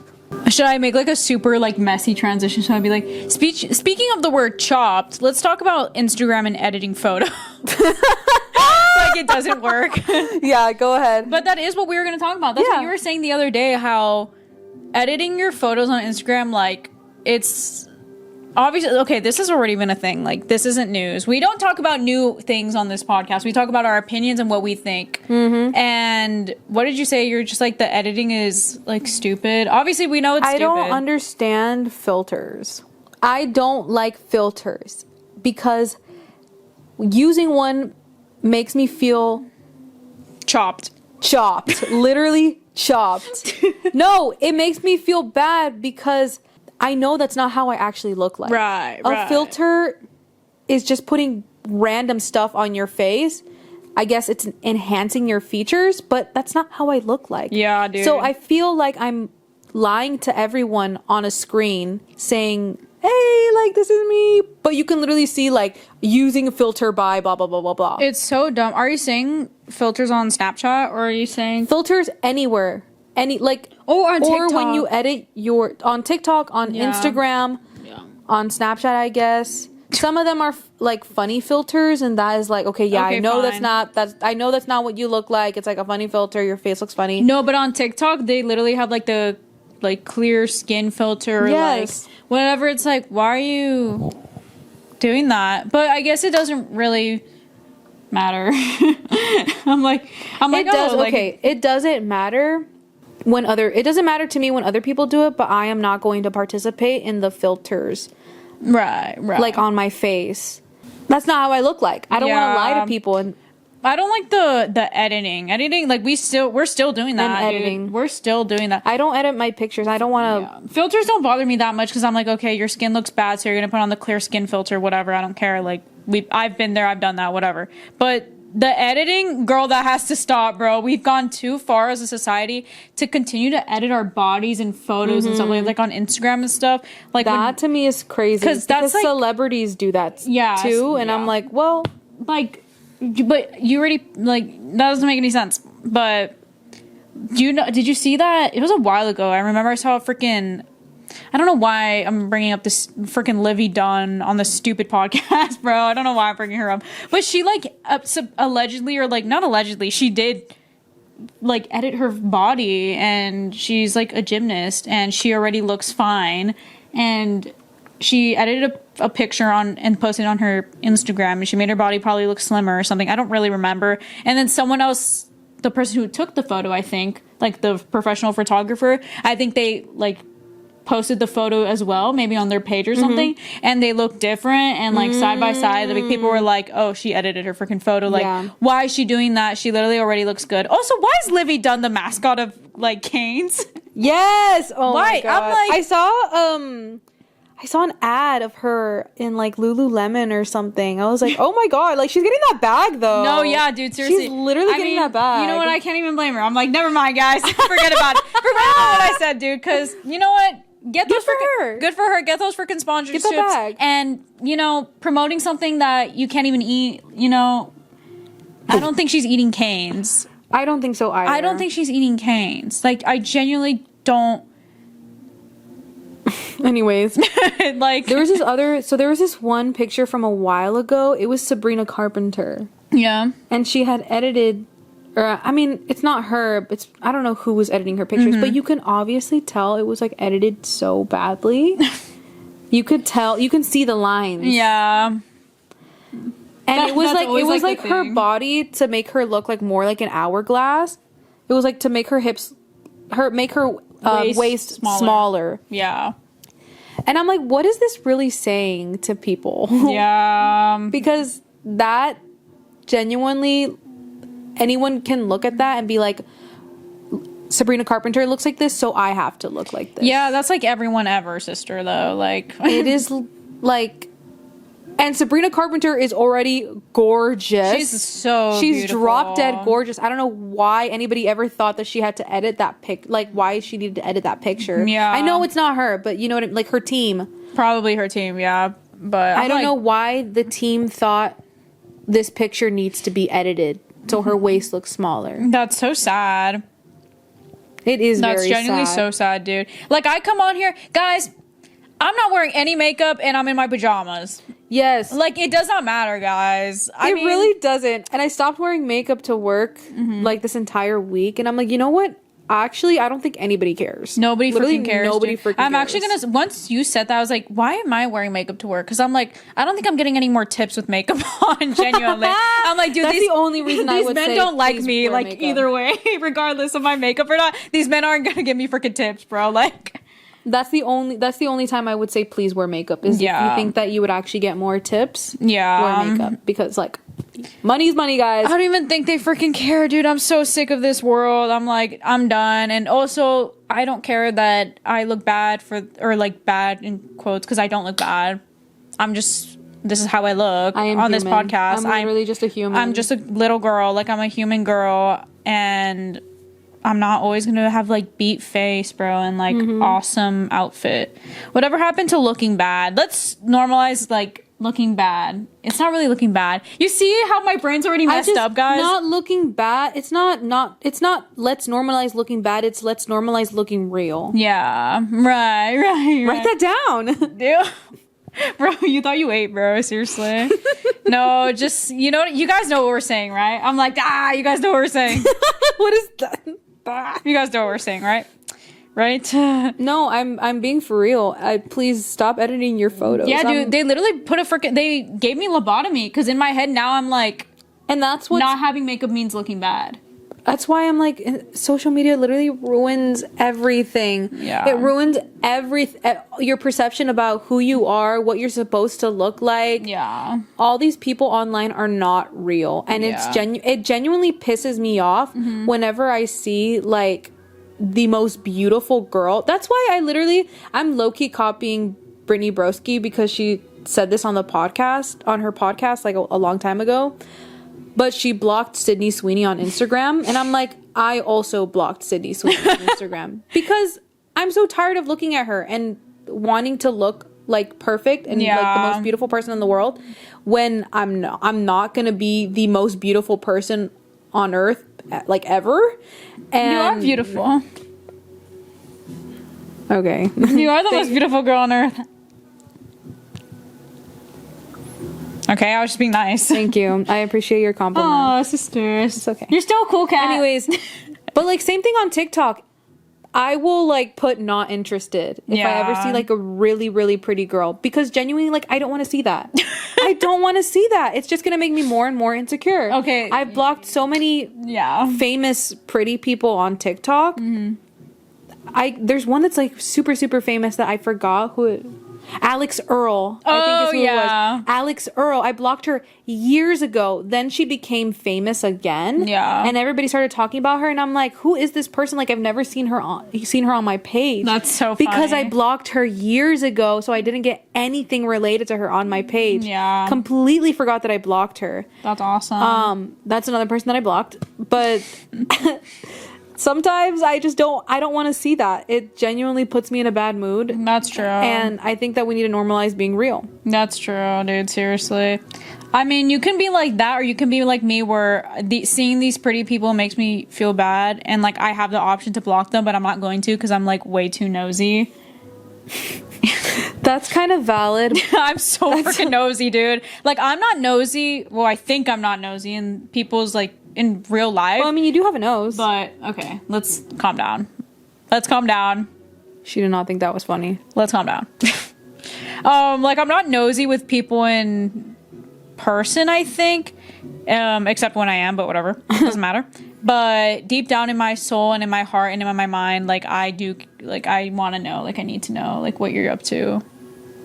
Should I make like a super like messy transition? Should I be like, speaking of the word chopped, let's talk about Instagram and editing photos. Like it doesn't work. Yeah, go ahead. But that is what we were going to talk about. That's what you were saying the other day, how editing your photos on Instagram, like it's obviously, okay, this has already been a thing. Like, this isn't news. We don't talk about new things on this podcast. We talk about our opinions and what we think. Mm-hmm. And what did you say? You're just like, the editing is, like, stupid. Obviously, we know it's stupid. I don't understand filters. I don't like filters because using one makes me feel... Chopped. Literally chopped. No, it makes me feel bad because... I know that's not how I actually look like. Right. A filter is just putting random stuff on your face. I guess it's enhancing your features, but that's not how I look like. Yeah, dude. So I feel like I'm lying to everyone on a screen saying, hey, like, this is me. But you can literally see, like, using a filter by blah, blah, blah, blah, blah. It's so dumb. Are you saying filters on Snapchat, or are you saying... Filters anywhere. On TikTok. Or when you edit on TikTok, on Instagram, on Snapchat, I guess. Some of them are like funny filters, and that is like, I know fine. I know that's not what you look like. It's like a funny filter. Your face looks funny. No, but on TikTok, they literally have like the clear skin filter, or like whatever. It's like, why are you doing that? But I guess it doesn't really matter. I'm like, it does. It doesn't matter. It doesn't matter to me when other people do it, but I am not going to participate in the filters. Right. Like on my face. That's not how I look like. I don't want to lie to people. And I don't like the editing. Editing, like we're still doing that. And editing. Dude. We're still doing that. I don't edit my pictures. I don't want to. Filters don't bother me that much because I'm like, okay, your skin looks bad, so you're gonna put on the clear skin filter, whatever. I don't care. Like I've been there, I've done that, whatever. But the editing, girl, that has to stop, bro. We've gone too far as a society to continue to edit our bodies and photos and stuff like on Instagram and stuff. Like that to me is crazy because like, celebrities do that too, and I'm like, well, like, but you already like that doesn't make any sense. But did you see that? It was a while ago. I remember I saw a freaking. I don't know why I'm bringing up this freaking Livy Dunn on this stupid podcast, bro. I don't know why I'm bringing her up. But she, like, allegedly, or, like, not allegedly, she did, like, edit her body, and she's, like, a gymnast, and she already looks fine. And she edited a picture and posted it on her Instagram, and she made her body probably look slimmer or something. I don't really remember. And then someone else, the person who took the photo, I think, like, the professional photographer, I think they, like, posted the photo as well, maybe on their page or something, and they look different, and like side by side, like people were like, oh, she edited her freaking photo, like why is she doing that? She literally already looks good. Also, why is Livy Dunn the mascot of like Cane's? Yes. Oh Why? my god. I'm like, I saw an ad of her in like Lululemon or something. I was like, oh my god, like she's getting that bag though. No, yeah, dude, seriously. She's literally getting that bag. You know what? I can't even blame her. I'm like, never mind, guys. Forget about it. Forget about what I said, dude. Because you know what? Get those for her. Good for her. Get those freaking sponsorships. Get the bag. And you know, promoting something that you can't even eat. You know, I don't think she's eating Cane's. I don't think so either. I don't think she's eating Cane's. Like, I genuinely don't. Anyways, like there was this one picture from a while ago. It was Sabrina Carpenter. Yeah. And she had edited, or I mean, it's not her. I don't know who was editing her pictures, but you can obviously tell it was like edited so badly. You could tell, you can see the lines. Yeah. And it was like her body to make her look like more like an hourglass. It was like to make her hips, make her waist smaller. Yeah. And I'm like, what is this really saying to people? Yeah. Because that genuinely, anyone can look at that and be like, Sabrina Carpenter looks like this, so I have to look like this. Yeah, that's like everyone ever, sister, though. Like, it is like, and Sabrina Carpenter is already gorgeous. She's She's beautiful. drop dead gorgeous. I don't know why anybody ever thought that she had to edit that why she needed to edit that picture. Yeah. I know it's not her, but you know what I mean? Like her team. Probably her team, yeah. But I don't know why the team thought this picture needs to be edited so her waist looks smaller. That's so sad. It is That's very genuinely sad. so sad, dude. Like, I come on here, guys, I'm not wearing any makeup and I'm in my pajamas. Yes. Like, it does not matter, guys. I mean, really doesn't. And I stopped wearing makeup to work like this entire week. And I'm like, you know what? Actually, I don't think anybody cares. Nobody Literally freaking cares. Nobody freaking I'm cares. actually gonna. Once you said that, I was like, why am I wearing makeup to work? Because I'm like, I don't think I'm getting any more tips with makeup on. Genuinely, I'm like, dude, That's the only reason I these would men say don't like please me. wear Like makeup. either way, regardless of my makeup or not, these men aren't gonna give me freaking tips, bro. Like, That's the only time I would say please wear makeup is if you think that you would actually get more tips. yeah, Wear makeup because like money's money, guys. I don't even think they freaking care, dude. I'm so sick of this world. I'm like, I'm done. And also, I don't care that I look bad or like bad in quotes because I don't look bad. This is how I look I am on this human. podcast. I'm literally just a human. I'm just a little girl. Like, I'm a human girl. And I'm not always going to have like beat face, bro, and like awesome outfit. Whatever happened to looking bad? Let's normalize like looking bad. It's not really looking bad. You see how my brain's already messed up, guys? Not looking bad. It's not let's normalize looking bad. It's let's normalize looking real. Yeah. Right. Write that down. Dude. Bro, you thought you ate, bro. Seriously. No, just, you know, you guys know what we're saying, right? I'm like, you guys know what we're saying. What is that? You guys know what we're saying, right? Right? No, I'm being for real. Please stop editing your photos. Yeah, dude, they literally they gave me lobotomy because in my head now I'm like, and that's what not having makeup means looking bad. That's why I'm like, social media literally ruins everything. Yeah. It ruins your perception about who you are, what you're supposed to look like. Yeah. All these people online are not real. And it genuinely pisses me off whenever I see like the most beautiful girl. That's why I'm low-key copying Brittany Broski because she said this on her podcast like a long time ago. But she blocked Sydney Sweeney on Instagram. And I'm like, I also blocked Sydney Sweeney on Instagram. Because I'm so tired of looking at her and wanting to look like perfect and like the most beautiful person in the world when I'm not going to be the most beautiful person on earth like ever. And You are beautiful. Okay. You are the most beautiful girl on earth. Okay, I was just being nice. Thank you. I appreciate your compliment. Oh, sisters. It's okay. You're still a cool cat. Anyways, but like same thing on TikTok. I will like put not interested if I ever see like a really, really pretty girl because genuinely like I don't want to see that. I don't want to see that. It's just going to make me more and more insecure. Okay. I've blocked so many famous pretty people on TikTok. there's one that's like super super famous that I forgot who. Alex Earl, I think is who it was. Alex Earl, I blocked her years ago. Then she became famous again. Yeah. And everybody started talking about her, and I'm like, who is this person? Like, I've never seen her on my page. That's so funny. Because I blocked her years ago, so I didn't get anything related to her on my page. Yeah. Completely forgot that I blocked her. That's awesome. That's another person that I blocked. But sometimes I don't want to see that. It genuinely puts me in a bad mood. That's true. And I think that we need to normalize being real. That's true, dude. Seriously. I mean, you can be like that, or you can be like me, where seeing these pretty people makes me feel bad, and like I have the option to block them, but I'm not going to because I'm like way too nosy. That's kind of valid. I'm so freaking nosy, dude. Like, I'm not nosy. Well, I think I'm not nosy in people's like in real life. Well, I mean, you do have a nose. But okay, let's calm down. Let's calm down. She did not think that was funny. Let's calm down. Like, I'm not nosy with people in person, I think. Except when I am, but whatever. It doesn't matter. But deep down in my soul and in my heart and in my mind, like, I do, like, I want to know, like, I need to know, like, what you're up to.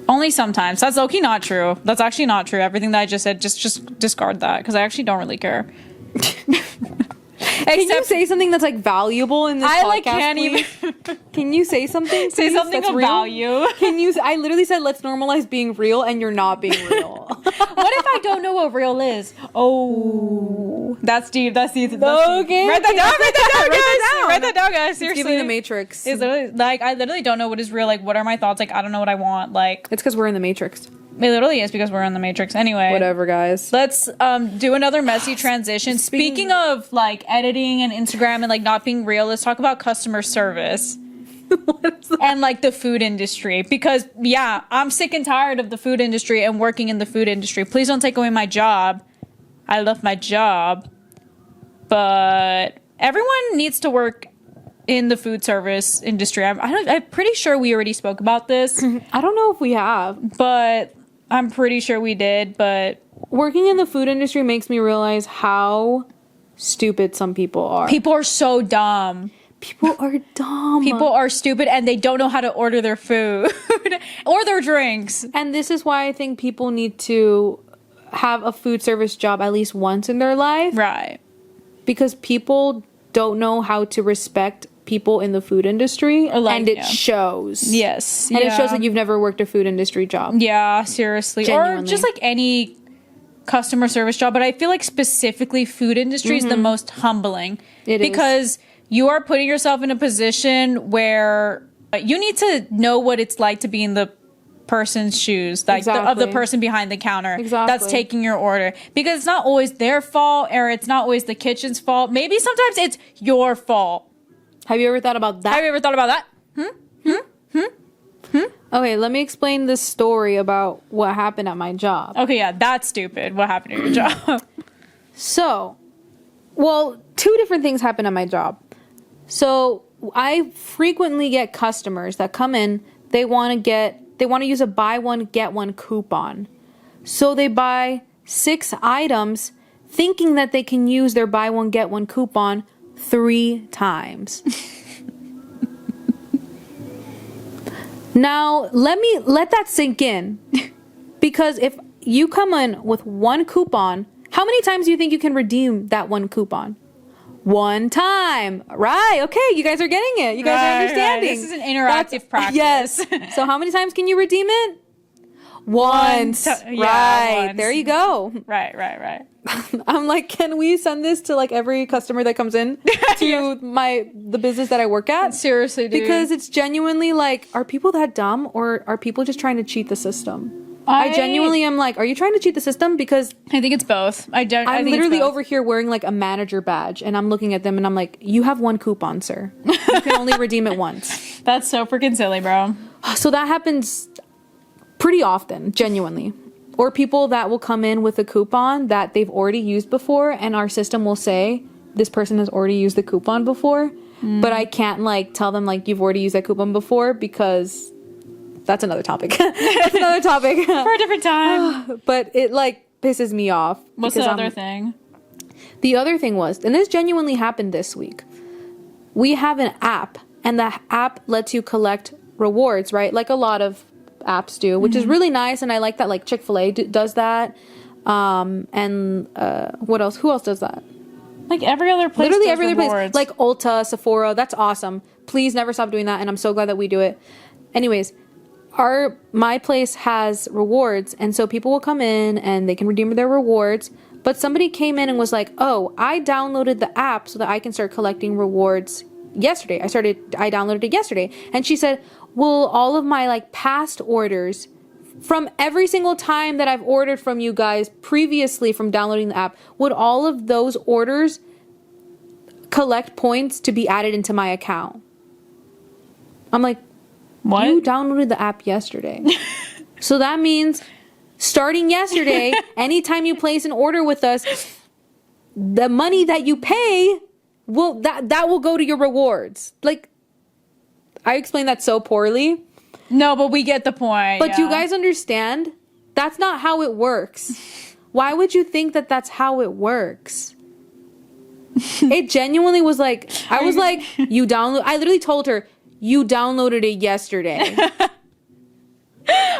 Only sometimes. That's low-key not true. That's actually not true. Everything that I just said, just discard that, because I actually don't really care. Can you say something that's like valuable in this podcast? Like can't please? even Can you say something? say something that's of real? value. Can you? I literally said let's normalize being real, and you're not being real. What if I don't know what real is? Oh, that's deep. That's deep. That's Okay, deep. Write that okay, down. write Write that that down, down, guys. Write that down, guys. Seriously. Giving the Matrix. It's literally like I literally don't know what is real. Like, what are my thoughts? Like, I don't know what I want. Like, It's because we're in the Matrix. it literally is because we're in the Matrix. Anyway, Whatever, guys. let's do another messy transition. Speaking of like editing and Instagram and like not being real, let's talk about customer service and like the food industry, because yeah, I'm sick and tired of the food industry and working in the food industry. Please don't take away my job. I love my job, but everyone needs to work in the food service industry. I'm pretty sure we already spoke about this, I don't know if we have. but I'm pretty sure we did. But Working in the food industry makes me realize how stupid some people are. people are so dumb. People are dumb. People are stupid and they don't know how to order their food or their drinks. And this is why I think people need to have a food service job at least once in their life. Right. Because people don't know how to respect people in the food industry. And it shows. Yes. And it shows that you've never worked a food industry job. Yeah, seriously. Genuinely. Or just like any customer service job. But I feel like specifically food industry is the most humbling. It is. Because you are putting yourself in a position where you need to know what it's like to be in the person's shoes, like of the person behind the counter that's taking your order, because it's not always their fault, or it's not always the kitchen's fault. Maybe sometimes it's your fault. Have you ever thought about that? Have you ever thought about that? Okay, let me explain this story about what happened at my job. Okay, yeah, that's stupid. What happened to your job? So, well, two different things happen at my job. So, I frequently get customers that come in, they want to use a buy one get one coupon. So they buy 6 items thinking that they can use their buy one get one coupon 3 times. Now, let that sink in. Because if you come in with 1 coupon, how many times do you think you can redeem that 1 coupon? 1 time. Right. Okay. You guys are getting it. You guys are understanding. This is an interactive practice. Yes. So how many times can you redeem it? Once. Right. Once. There you go. Right. I'm like, can we send this to like every customer that comes in to the business that I work at? Seriously, dude. Because it's genuinely like, are people that dumb, or are people just trying to cheat the system? I genuinely am like, are you trying to cheat the system? Because I think it's both. I'm literally over here wearing like a manager badge, and I'm looking at them and I'm like, you have 1 coupon, sir. You can only redeem it once. That's so freaking silly, bro. So that happens pretty often, genuinely. Or people that will come in with a coupon that they've already used before, and our system will say, this person has already used the coupon before, but I can't like tell them like you've already used that coupon before, because that's another topic. That's another topic. For a different time. But it like pisses me off. What's the other thing? The other thing was, and this genuinely happened this week, we have an app, and the app lets you collect rewards, right? Like a lot of apps do, which is really nice. And I like that, like Chick-fil-A does that. And what else? Who else does that? Like every other place. Literally every other place. rewards. Like Ulta, Sephora. That's awesome. Please never stop doing that. And I'm so glad that we do it. Anyways, my place has rewards. And so people will come in and they can redeem their rewards. But somebody came in and was like, oh, I downloaded the app so that I can start collecting rewards yesterday. I downloaded it yesterday. And she said, will all of my like past orders from every single time that I've ordered from you guys previously from downloading the app, would all of those orders collect points to be added into my account? I'm like, what? You downloaded the app yesterday. So that means starting yesterday, anytime you place an order with us, the money that you pay that will go to your rewards. Like, I explained that so poorly. No, but we get the point. But you guys understand? That's not how it works. Why would you think that that's how it works? It genuinely was like, I literally told her, you downloaded it yesterday.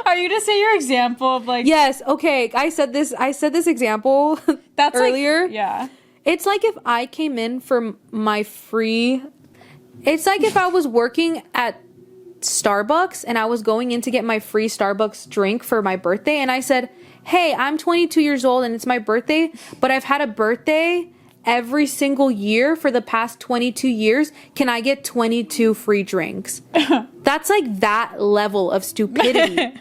Are you to say your example of like... Yes, okay. I said this example that's earlier. Like, yeah. It's like if I came in for my free... It's like if I was working at Starbucks and I was going in to get my free Starbucks drink for my birthday, and I said, hey, I'm 22 years old and it's my birthday, but I've had a birthday every single year for the past 22 years. Can I get 22 free drinks? That's like that level of stupidity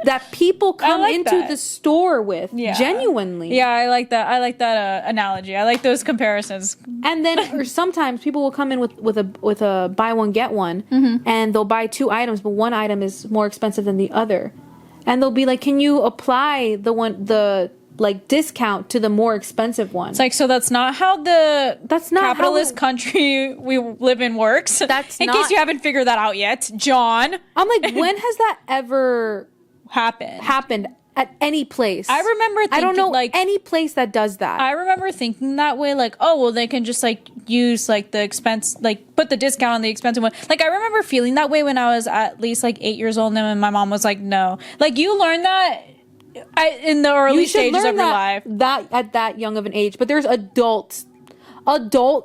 that people come into the store with. Genuinely. Yeah, I like that analogy. I like those comparisons. And then or sometimes people will come in with a buy one get one, and they'll buy 2 items, but one item is more expensive than the other, and they'll be like, can you apply the discount to the more expensive one? It's like, so that's not how capitalist country we live in works. That's in case you haven't figured that out yet, John. I'm like, when has that ever happened at any place? I remember thinking, I don't know any place that does that. I remember thinking that way, like, oh well, they can just like use like the expense, like put the discount on the expensive one. Like, I remember feeling that way when I was at least like 8 years old, and my mom was like, no. Like, you learn that in the early stages of your life. That at that young of an age. But there's adult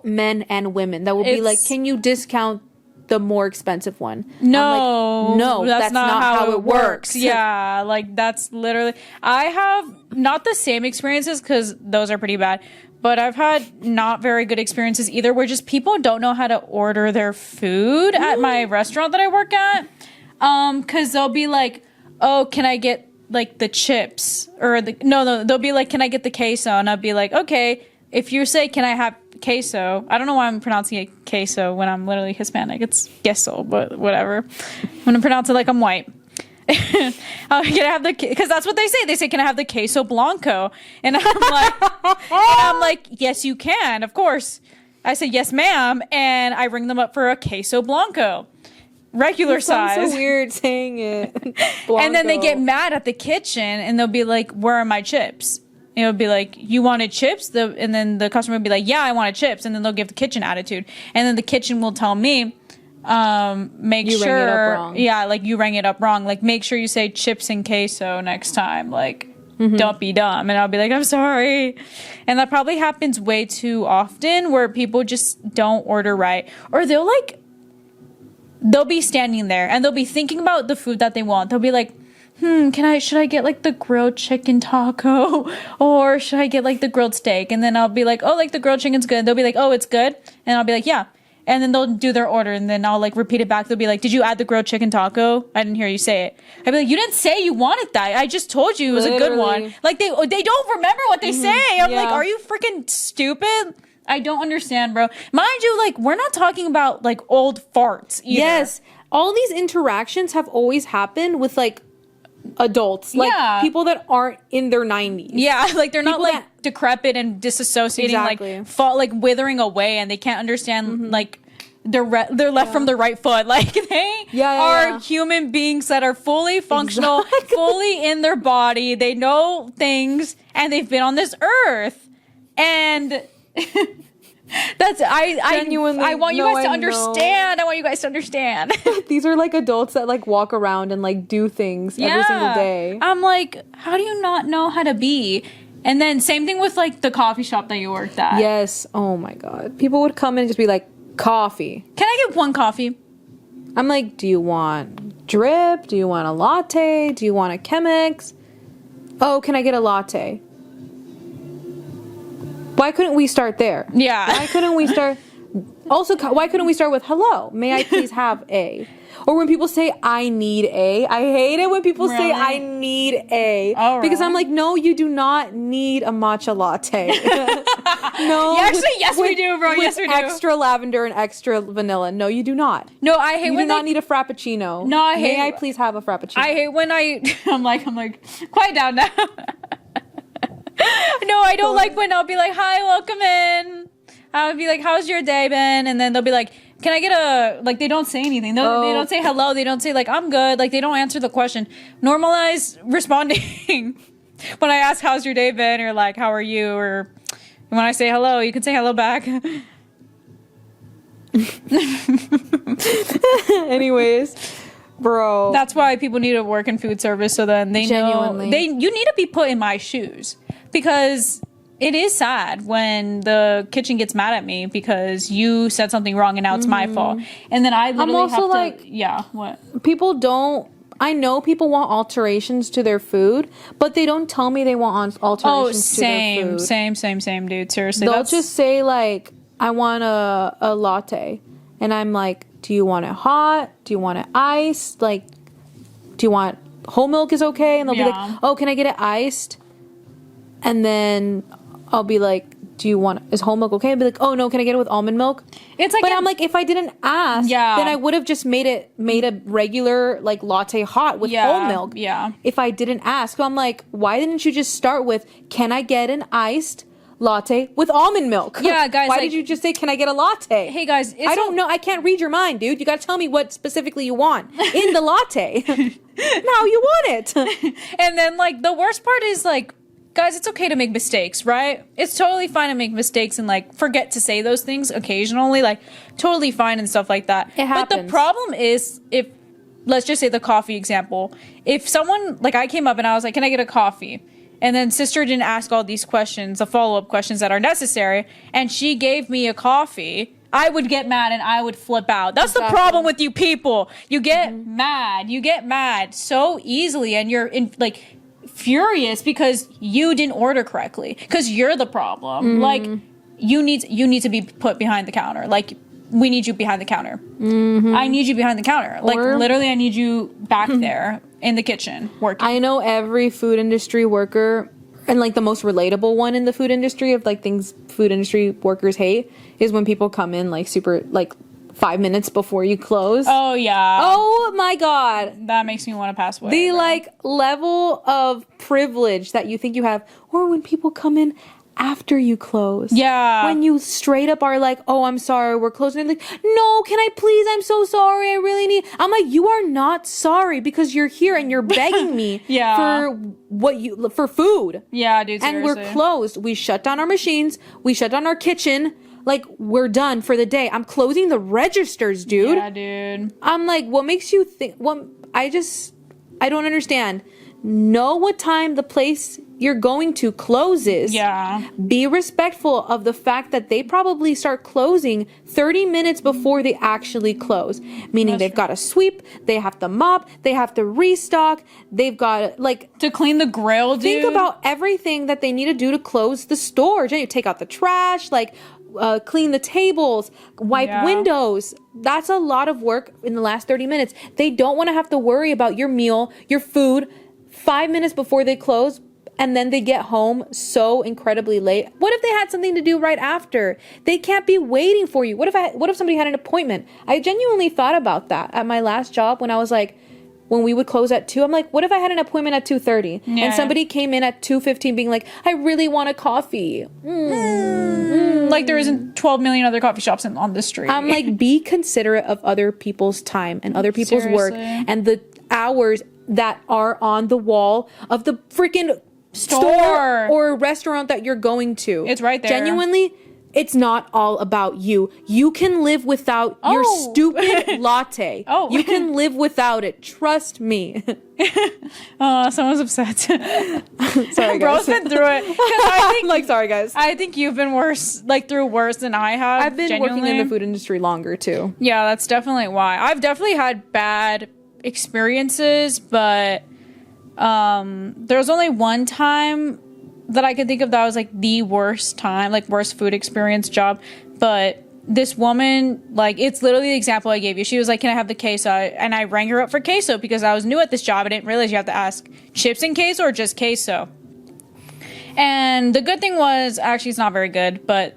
men and women that will be like, can you discount the more expensive one? No, like, no, that's not how it works. Yeah, like that's literally. I have not the same experiences because those are pretty bad, but I've had not very good experiences either, where just people don't know how to order their food at my restaurant that I work at. Because they'll be like, oh, can I get like the chips, or they'll be like, can I get the queso? And I'll be like, okay. If you say, can I have queso? I don't know why I'm pronouncing it queso when I'm literally Hispanic. It's queso, but whatever. I'm gonna pronounce it like I'm white. Can I have because that's what they say. They say, can I have the queso blanco? And I'm like, yes, you can, of course. I say, yes, ma'am, and I ring them up for a queso blanco. Regular size. Sounds so weird saying it. And then they get mad at the kitchen and they'll be like, where are my chips? And it'll be like, you wanted chips? And then the customer will be like, yeah, I wanted chips. And then they'll give the kitchen attitude. And then the kitchen will tell me, make you sure. Rang it up wrong. Yeah, like you rang it up wrong. Like, make sure you say chips and queso next time. Like, don't be dumb. And I'll be like, I'm sorry. And that probably happens way too often, where people just don't order right. Or they'll be standing there and they'll be thinking about the food that they want. They'll be like, should I get like the grilled chicken taco, or should I get like the grilled steak? And then I'll be like, oh, like the grilled chicken's good. They'll be like, oh, it's good. And I'll be like, yeah. And then they'll do their order, and then I'll like repeat it back. They'll be like, did you add the grilled chicken taco? I didn't hear you say it. I'd be like, you didn't say you wanted that. I just told you it was a good one. Like they don't remember what they say. I'm like, are you freaking stupid? I don't understand, bro. Mind you, like, we're not talking about like old farts either. Yes. All these interactions have always happened with like adults, like people that aren't in their 90s. Yeah, like they're not like decrepit and disassociating, like withering away, and they can't understand like they're left from the right foot. Like they are human beings that are fully functional, fully in their body. They know things, and they've been on this earth, and That's Genuinely, I want you no, guys to I understand. I want you guys to understand. These are like adults that like walk around and like do things every single day. I'm like, how do you not know how to be? And then same thing with like the coffee shop that you worked at. Yes. Oh my God. People would come in and just be like, coffee. Can I get one coffee? I'm like, do you want drip? Do you want a latte? Do you want a Chemex? Oh, can I get a latte? Why couldn't we start there? Yeah. Why couldn't we start? Also, why couldn't we start with hello? May I please have a? Or when people say I need a, I hate it when people say I need a. Oh, because really? I'm like, no, you do not need a matcha latte. No. Actually, yes, we do, bro. Yes, we do. Extra lavender and extra vanilla. No, you do not. No, I hate You when do not need a frappuccino. No, I hate- May I please have a frappuccino? I hate when I'm like, quiet down now. No, I don't like when I'll be like, hi, welcome in. I would be like, how's your day been? And then they'll be like, can I get a, like, they don't say anything. They don't say hello. They don't say, like, I'm good. Like, they don't answer the question. Normalize responding. When I ask, how's your day been? Or, like, how are you? Or when I say hello, you can say hello back. Anyways, bro. That's why people need to work in food service, so then they Genuinely. know. You need to be put in my shoes. Because it is sad when the kitchen gets mad at me because you said something wrong and now it's my fault. And then I literally also have to, like- yeah, what? People don't. I know people want alterations to their food, but they don't tell me they want alterations to their food. Same, dude. Seriously. They'll just say like, I want a latte. And I'm like, do you want it hot? Do you want it iced? Like, do you want whole milk is okay? And they'll be like, oh, can I get it iced? And then I'll be like, do you want, is whole milk okay? I'll be like, oh no, can I get it with almond milk? It's like, But I'm like, if I didn't ask, then I would have just made a regular like latte hot with whole milk. Yeah. If I didn't ask. So I'm like, why didn't you just start with, can I get an iced latte with almond milk? Yeah, guys, Why like- did you just say, can I get a latte? hey guys, I don't know. I can't read your mind, dude. You got to tell me what specifically you want in the latte. Now you want it. And then like the worst part is like, guys, it's okay to make mistakes, right? It's totally fine to make mistakes and like forget to say those things occasionally, like totally fine and stuff like that. It happens. But the problem is if, let's just say the coffee example, if someone, like I came up and I was like, can I get a coffee? And then sister didn't ask all these questions, the follow-up questions that are necessary, and she gave me a coffee, I would get mad and I would flip out. That's the problem with you people. You get mad. You get mad so easily and you're in like furious because you didn't order correctly. Because you're the problem. Like you need to be put behind the counter. Like we need you behind the counter. I need you behind the counter. Like literally I need you back there in the kitchen working. I know every food industry worker, and like the most relatable one in the food industry of like things food industry workers hate is when people come in like super like 5 minutes before you close. Oh yeah. Oh my god. That makes me want to pass away. The bro. like level of privilege that you think you have, or when people come in after you close. Yeah. When you straight up are like, oh, I'm sorry, we're closing. They're like, no, can I please? I'm so sorry. I really need. I'm like, you are not sorry because you're here and you're begging me for food. Yeah, dude. And Seriously. we're closed. We shut down our machines. We shut down our kitchen. Like, we're done for the day. I'm closing the registers, dude. Yeah, dude. I'm like, what makes you think? I don't understand. Know what time the place you're going to closes. Yeah. Be respectful of the fact that they probably start closing 30 minutes before they actually close. Meaning they've got to sweep, they have to mop, they have to restock, they've got like To clean the grill, dude. think about everything that they need to do to close the store. You take out the trash, like clean the tables, wipe windows. That's a lot of work in the last 30 minutes. They don't want to have to worry about your meal, your food, 5 minutes before they close, and then they get home so incredibly late. What if they had something to do right after? They can't be waiting for you. What if somebody had an appointment? I genuinely thought about that at my last job when I was like, when we would close at 2, I'm like, what if I had an appointment at 2:30 and somebody came in at 2:15 being like, I really want a coffee. Like there isn't 12 million other coffee shops on the street. I'm like, be considerate of other people's time and other people's work and the hours that are on the wall of the freaking store or restaurant that you're going to. It's right there. Genuinely, it's not all about you. You can live without your stupid latte. You can live without it. Trust me. Oh, someone's upset. Sorry, guys. Bro's been through it. 'Cause I think, I'm like, sorry, guys. I think you've been worse, like through worse than I have. I've been working in genuinely. the food industry longer too. Yeah, that's definitely why. I've definitely had bad experiences, but there was only one time that I could think of that was like the worst time, like worst food experience job. But this woman, like, it's literally the example I gave you. She was like, can I have the queso? And I rang her up for queso because I was new at this job. I didn't realize you have to ask chips and queso or just queso. And the good thing was, actually, it's not very good, but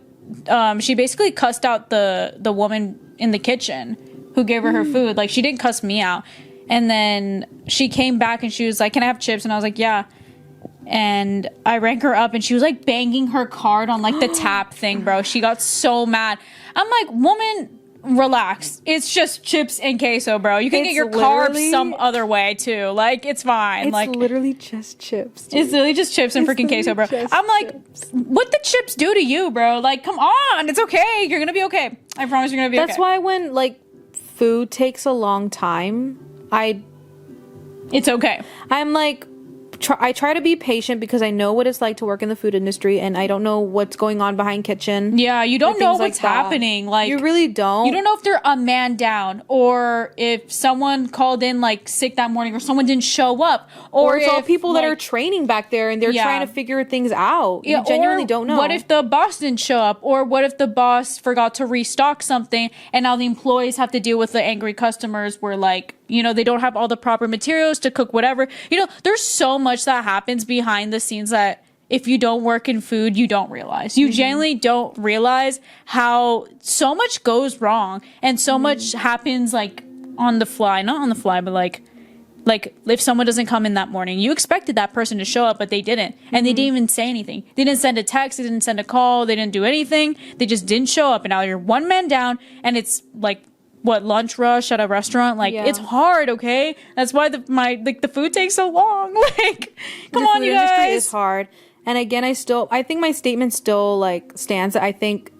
she basically cussed out the woman in the kitchen who gave her her food. Like, she didn't cuss me out. And then she came back and she was like, can I have chips? And I was like, yeah. And I rang her up and she was like banging her card on like the tap thing, bro. She got so mad. I'm like, woman, relax. It's just chips and queso, bro. You can get your carbs some other way too. Like, it's fine. It's like, literally just chips. Dude. it's literally just chips and freaking queso, bro. I'm like, what the chips do to you, bro? Like, come on. It's okay. You're gonna be okay. I promise you're gonna be okay. That's why when like food takes a long time, it's okay. I'm like, I try to be patient because I know what it's like to work in the food industry and I don't know what's going on behind kitchen. Yeah, you don't know what's happening. Like, you really don't. You don't know if they're a man down or if someone called in like sick that morning or someone didn't show up. Or it's all people that are training back there and they're trying to figure things out. You genuinely don't know. What if the boss didn't show up? Or what if the boss forgot to restock something and now the employees have to deal with the angry customers where like, you know, they don't have all the proper materials to cook whatever. You know, there's so much that happens behind the scenes that if you don't work in food, you don't realize. You genuinely don't realize how so much goes wrong and so much happens like on the fly. Not on the fly, but like if someone doesn't come in that morning, you expected that person to show up, but they didn't. And they didn't even say anything. They didn't send a text. They didn't send a call. They didn't do anything. They just didn't show up. And now you're one man down and it's like, what, lunch rush at a restaurant? Like, it's hard, okay? That's why the food takes so long. Like, come on, you guys. The food industry is hard. And again, I think my statement still like stands. I think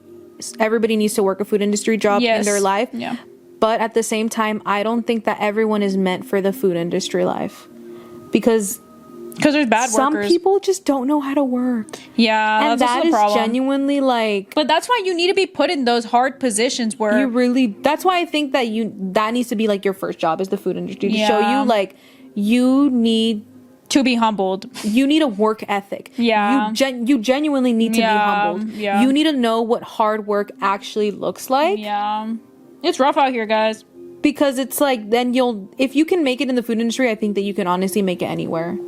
everybody needs to work a food industry job in their life. Yeah. But at the same time, I don't think that everyone is meant for the food industry life. Because there's bad workers. Some people just don't know how to work. Yeah, and that's that the is problem. genuinely like. But that's why you need to be put in those hard positions where you really. That's why I think that that needs to be like your first job is the food industry to show you like you need to be humbled. You need a work ethic. Yeah, you genuinely need to be humbled. Yeah, you need to know what hard work actually looks like. Yeah, it's rough out here, guys. Because it's like then if you can make it in the food industry, I think that you can honestly make it anywhere.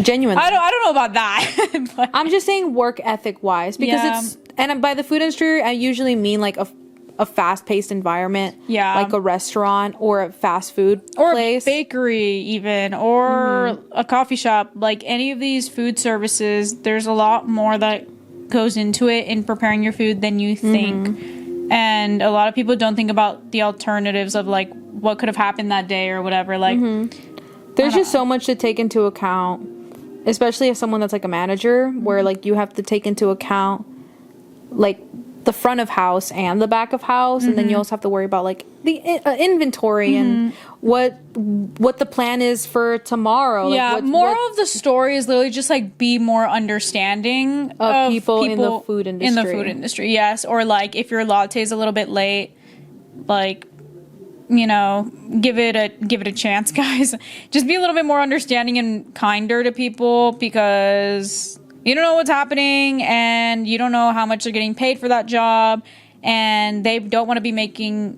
Genuinely. I don't know about that. But I'm just saying work ethic wise because and by the food industry I usually mean like a fast-paced environment, like a restaurant or a fast food or place. A bakery even or a coffee shop. Like any of these food services, there's a lot more that goes into it in preparing your food than you think. And a lot of people don't think about the alternatives of like what could have happened that day or whatever. Like there's just so much to take into account, especially as someone that's like a manager where like you have to take into account like the front of house and the back of house and then you also have to worry about like the inventory and what the plan is for tomorrow. Like, moral of the story is literally just like be more understanding of people in the food industry. Yes, or like if your latte is a little bit late, like, you know, give it a chance, guys. Just be a little bit more understanding and kinder to people because you don't know what's happening and you don't know how much they're getting paid for that job and they don't want to be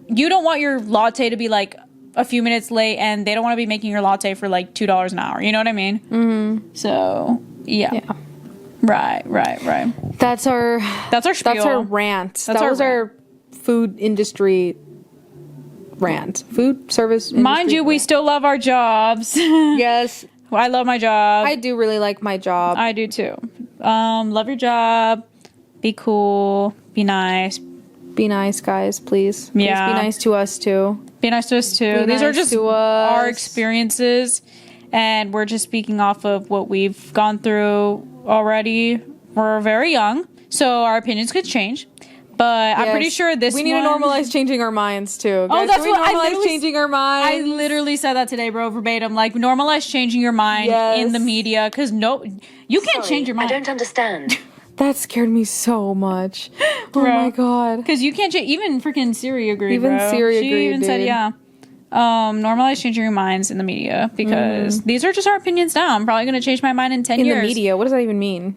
you don't want your latte to be like a few minutes late and they don't want to be making your latte for like $2 an hour. You know what I mean? So, yeah. Right. That's our spiel. That's our rant. That was our food industry rant. Food service industry Mind you, rant. we still love our jobs. Yes. I love my job. I do really like my job. I do too. Love your job. Be cool. Be nice. Be nice, guys, please. Please be nice to us too. Be nice to us too. These are just our experiences and we're just speaking off of what we've gone through already. We're very young. So our opinions could change. But I'm pretty sure we need to normalize changing our minds too. Guys, that's can we what I normalize literally changing our minds. I literally said that today, bro, verbatim. Like, normalize changing your mind in the media, because you can't change your mind. I don't understand. That scared me so much. Oh my god. Because you can't change. Even freaking Siri agreed. Even bro. Siri She agreed, even said, dude. yeah. Normalize changing your minds in the media, because these are just our opinions now. I'm probably gonna change my mind in 10 In years. the media, what does that even mean?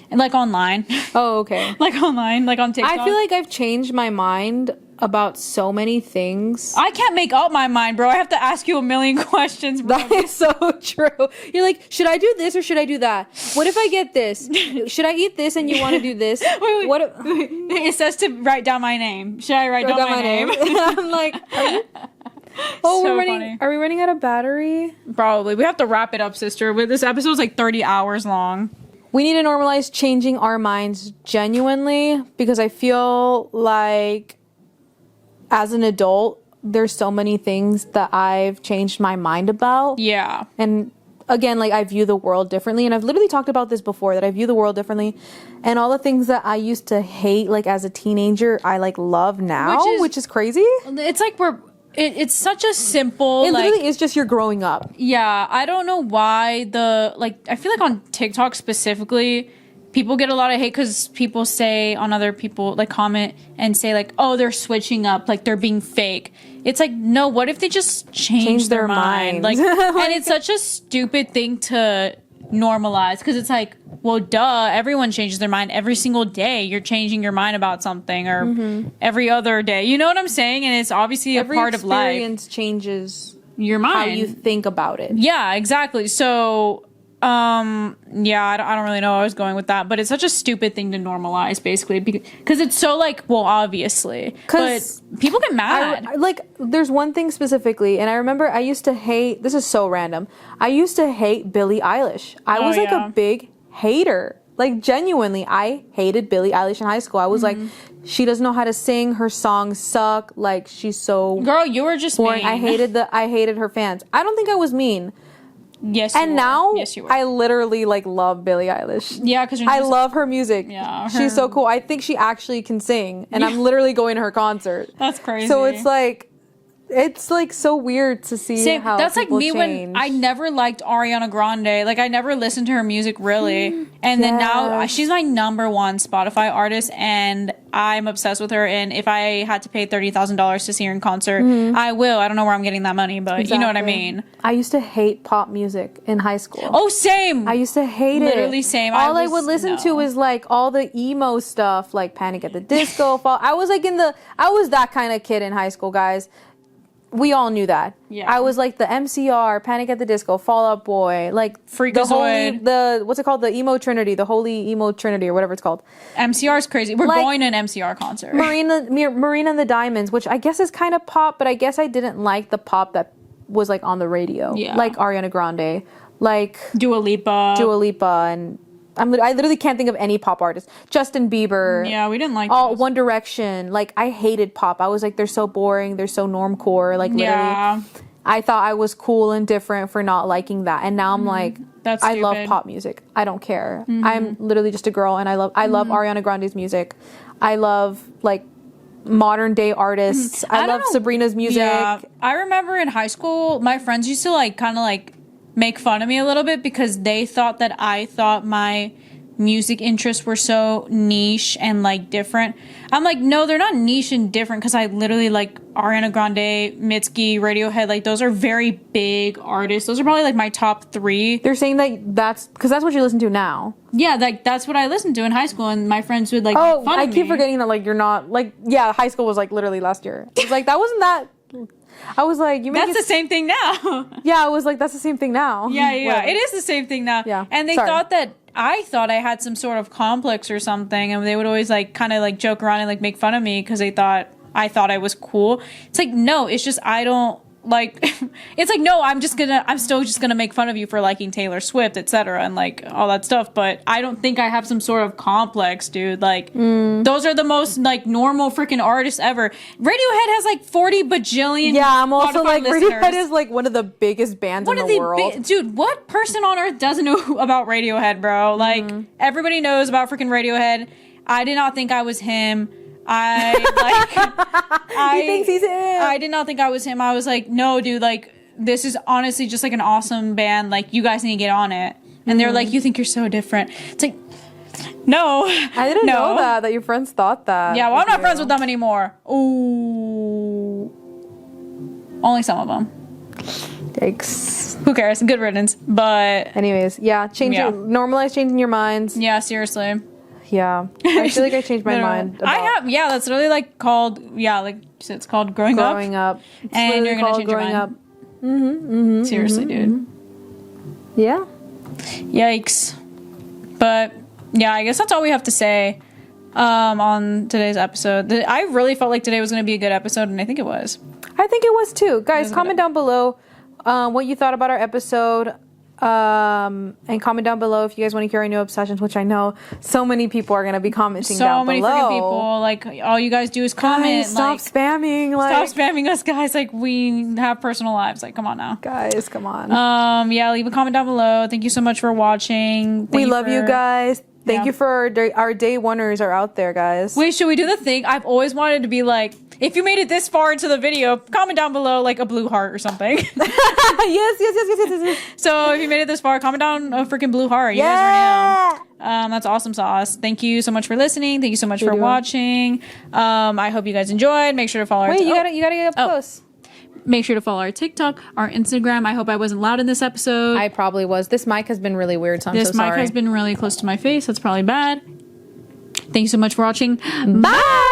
And like online. Oh, okay. Like online, like on TikTok. I feel like I've changed my mind about so many things. I can't make up my mind, bro. I have to ask you a million questions, bro. That is so true. You're like, should I do this or should I do that? What if I get this? Should I eat this and you want to do this? Wait. What if, It says to write down my name. Should I write down my name? I'm like, oh, So we're running. funny. Are we running out of battery? Probably. We have to wrap it up, sister. This episode's like 30 hours long. We need to normalize changing our minds genuinely, because I feel like as an adult, there's so many things that I've changed my mind about. Yeah. And again, like, I view the world differently. And I've literally talked about this before, that I view the world differently. And all the things that I used to hate, like, as a teenager, I, like, love now, which is crazy. It's like it's such a simple, It like, literally is just you're growing up. yeah, I don't know why I feel like on TikTok specifically, people get a lot of hate because people say on other people, like, comment and say, like, oh, they're switching up, like, they're being fake. It's like, no, what if they just change their mind? minds. Like, and it's such a stupid thing to normalize, because it's like, well, duh, everyone changes their mind every single day. You're changing your mind about something, or every other day. You know what I'm saying? And it's obviously Every a part of life. experience changes Your mind. how you think about it. Yeah, exactly. So, yeah, I don't really know where I was going with that, but it's such a stupid thing to normalize, basically, because it's so, like, well, obviously, but people get mad. Like, there's one thing specifically, and I remember I used to hate, this is so random, I used to hate Billie Eilish. I was like a big hater. Like, genuinely, I hated Billie Eilish in high school. I was like, she doesn't know how to sing, her songs suck, like, she's so Girl, you were just boring. mean. I hated her fans. I don't think I was mean. Yes, you And were. now Yes, you were. I literally, like, love Billie Eilish. Yeah, because I love her music. Yeah, She's so cool. I think she actually can sing, and I'm literally going to her concert. That's crazy. So it's like so weird to see how that's like people me change. when I never liked Ariana Grande. Like, I never listened to her music really, and then now Yes. she's my number one Spotify artist, and I'm obsessed with her. And if I had to pay $30,000 to see her in concert, I will. I don't know where I'm getting that money, but you know what I Exactly. mean. I used to hate pop music in high school. Oh, same. I used to hate it. Literally same. All I would listen to was like all the emo stuff, like Panic at the Disco. I was like I was that kind of kid in high school, guys. We all knew that. Yeah. I was like the MCR, Panic at the Disco, Fall Out Boy, like Freakazoid. what's it called? The emo trinity, the holy emo trinity, or whatever it's called. MCR is crazy. We're Like, going to an MCR concert. Marina and the Diamonds, which I guess is kind of pop, but I guess I didn't like the pop that was like on the radio. Yeah. Like Ariana Grande, like Dua Lipa. and I literally can't think of any pop artist. Justin Bieber. Yeah, we didn't like all those. One Direction. Like, I hated pop. I was like, they're so boring. They're so normcore. Like, literally, Yeah. I thought I was cool and different for not liking that. And now I'm like, That's I love stupid. pop music. I don't care. I'm literally just a girl, and I love Ariana Grande's music. I love like modern day artists. I don't love know. Sabrina's music. Yeah, I remember in high school, my friends used to like kind of like make fun of me a little bit because they thought that I thought my music interests were so niche and like different. I'm like, no, they're not niche and different, because I literally like Ariana Grande, Mitski, Radiohead. Like, those are very big artists. Those are probably like my top 3. They're saying that that's because that's what you listen to now. Yeah, like that's what I listened to in high school, and my friends would like make Oh, fun I of keep me. forgetting that, like, you're not, like, yeah, high school was, like, literally last year. It's like, that wasn't that, I was like, you make That's it, the same thing now. yeah, I was like, that's the same thing now. Yeah, Whatever. it is the same thing now. Yeah. And they Sorry. thought that I thought I had some sort of complex or something, and they would always like kind of like joke around and like make fun of me because they thought I was cool. It's like, no, it's just I don't like it's like, no, I'm still just gonna make fun of you for liking Taylor Swift, etc., and like all that stuff, but I don't think I have some sort of complex, dude. Like, those are the most like normal freaking artists ever. Radiohead has like 40 bajillion. Yeah, I'm also Spotify like, listeners. Radiohead is like one of the biggest bands in the world. Dude, what person on earth doesn't know about Radiohead, bro? Like, everybody knows about freaking Radiohead. I did not think I was him. He thinks he's him. I did not think I was him. I was like, no, dude, like, this is honestly just like an awesome band. Like, you guys need to get on it. And they're like, you think you're so different. It's like, no. I didn't know that your friends thought that. Yeah, well, I'm not friends with them anymore. Ooh. Only some of them. Yikes. Who cares? Good riddance. But anyways, yeah, normalize changing your minds. Yeah, seriously. Yeah. I feel like I changed my mind. Yeah, that's really like called, like you said, it's called growing up. It's and you're going to change your mind. Seriously, dude. Yeah. Yikes. But yeah, I guess that's all we have to say on today's episode. I really felt like today was going to be a good episode, and I think it was. I think it was too. Guys, comment down below what you thought about our episode. And comment down below if you guys want to hear our new obsessions, which I know so many people are going to be commenting down below. So many freaking people. Like, all you guys do is comment. Guys, stop spamming. Stop spamming us, guys. Like, we have personal lives. Like, come on now. Guys, come on. Yeah, leave a comment down below. Thank you so much for watching. We love you guys. Thank you for our day oneers are out there, guys. Wait, should we do the thing? I've always wanted to be like, if you made it this far into the video, comment down below like a blue heart or something. yes. So if you made it this far, comment down a freaking blue heart. You guys already know. That's awesome sauce. Thank you so much for listening. Thank you so much for watching. I hope you guys enjoyed. Make sure to follow you gotta get up close. Make sure to follow our TikTok, our Instagram. I hope I wasn't loud in this episode. I probably was. This mic has been really weird, so I'm so sorry. This mic has been really close to my face. That's probably bad. Thank you so much for watching. Bye!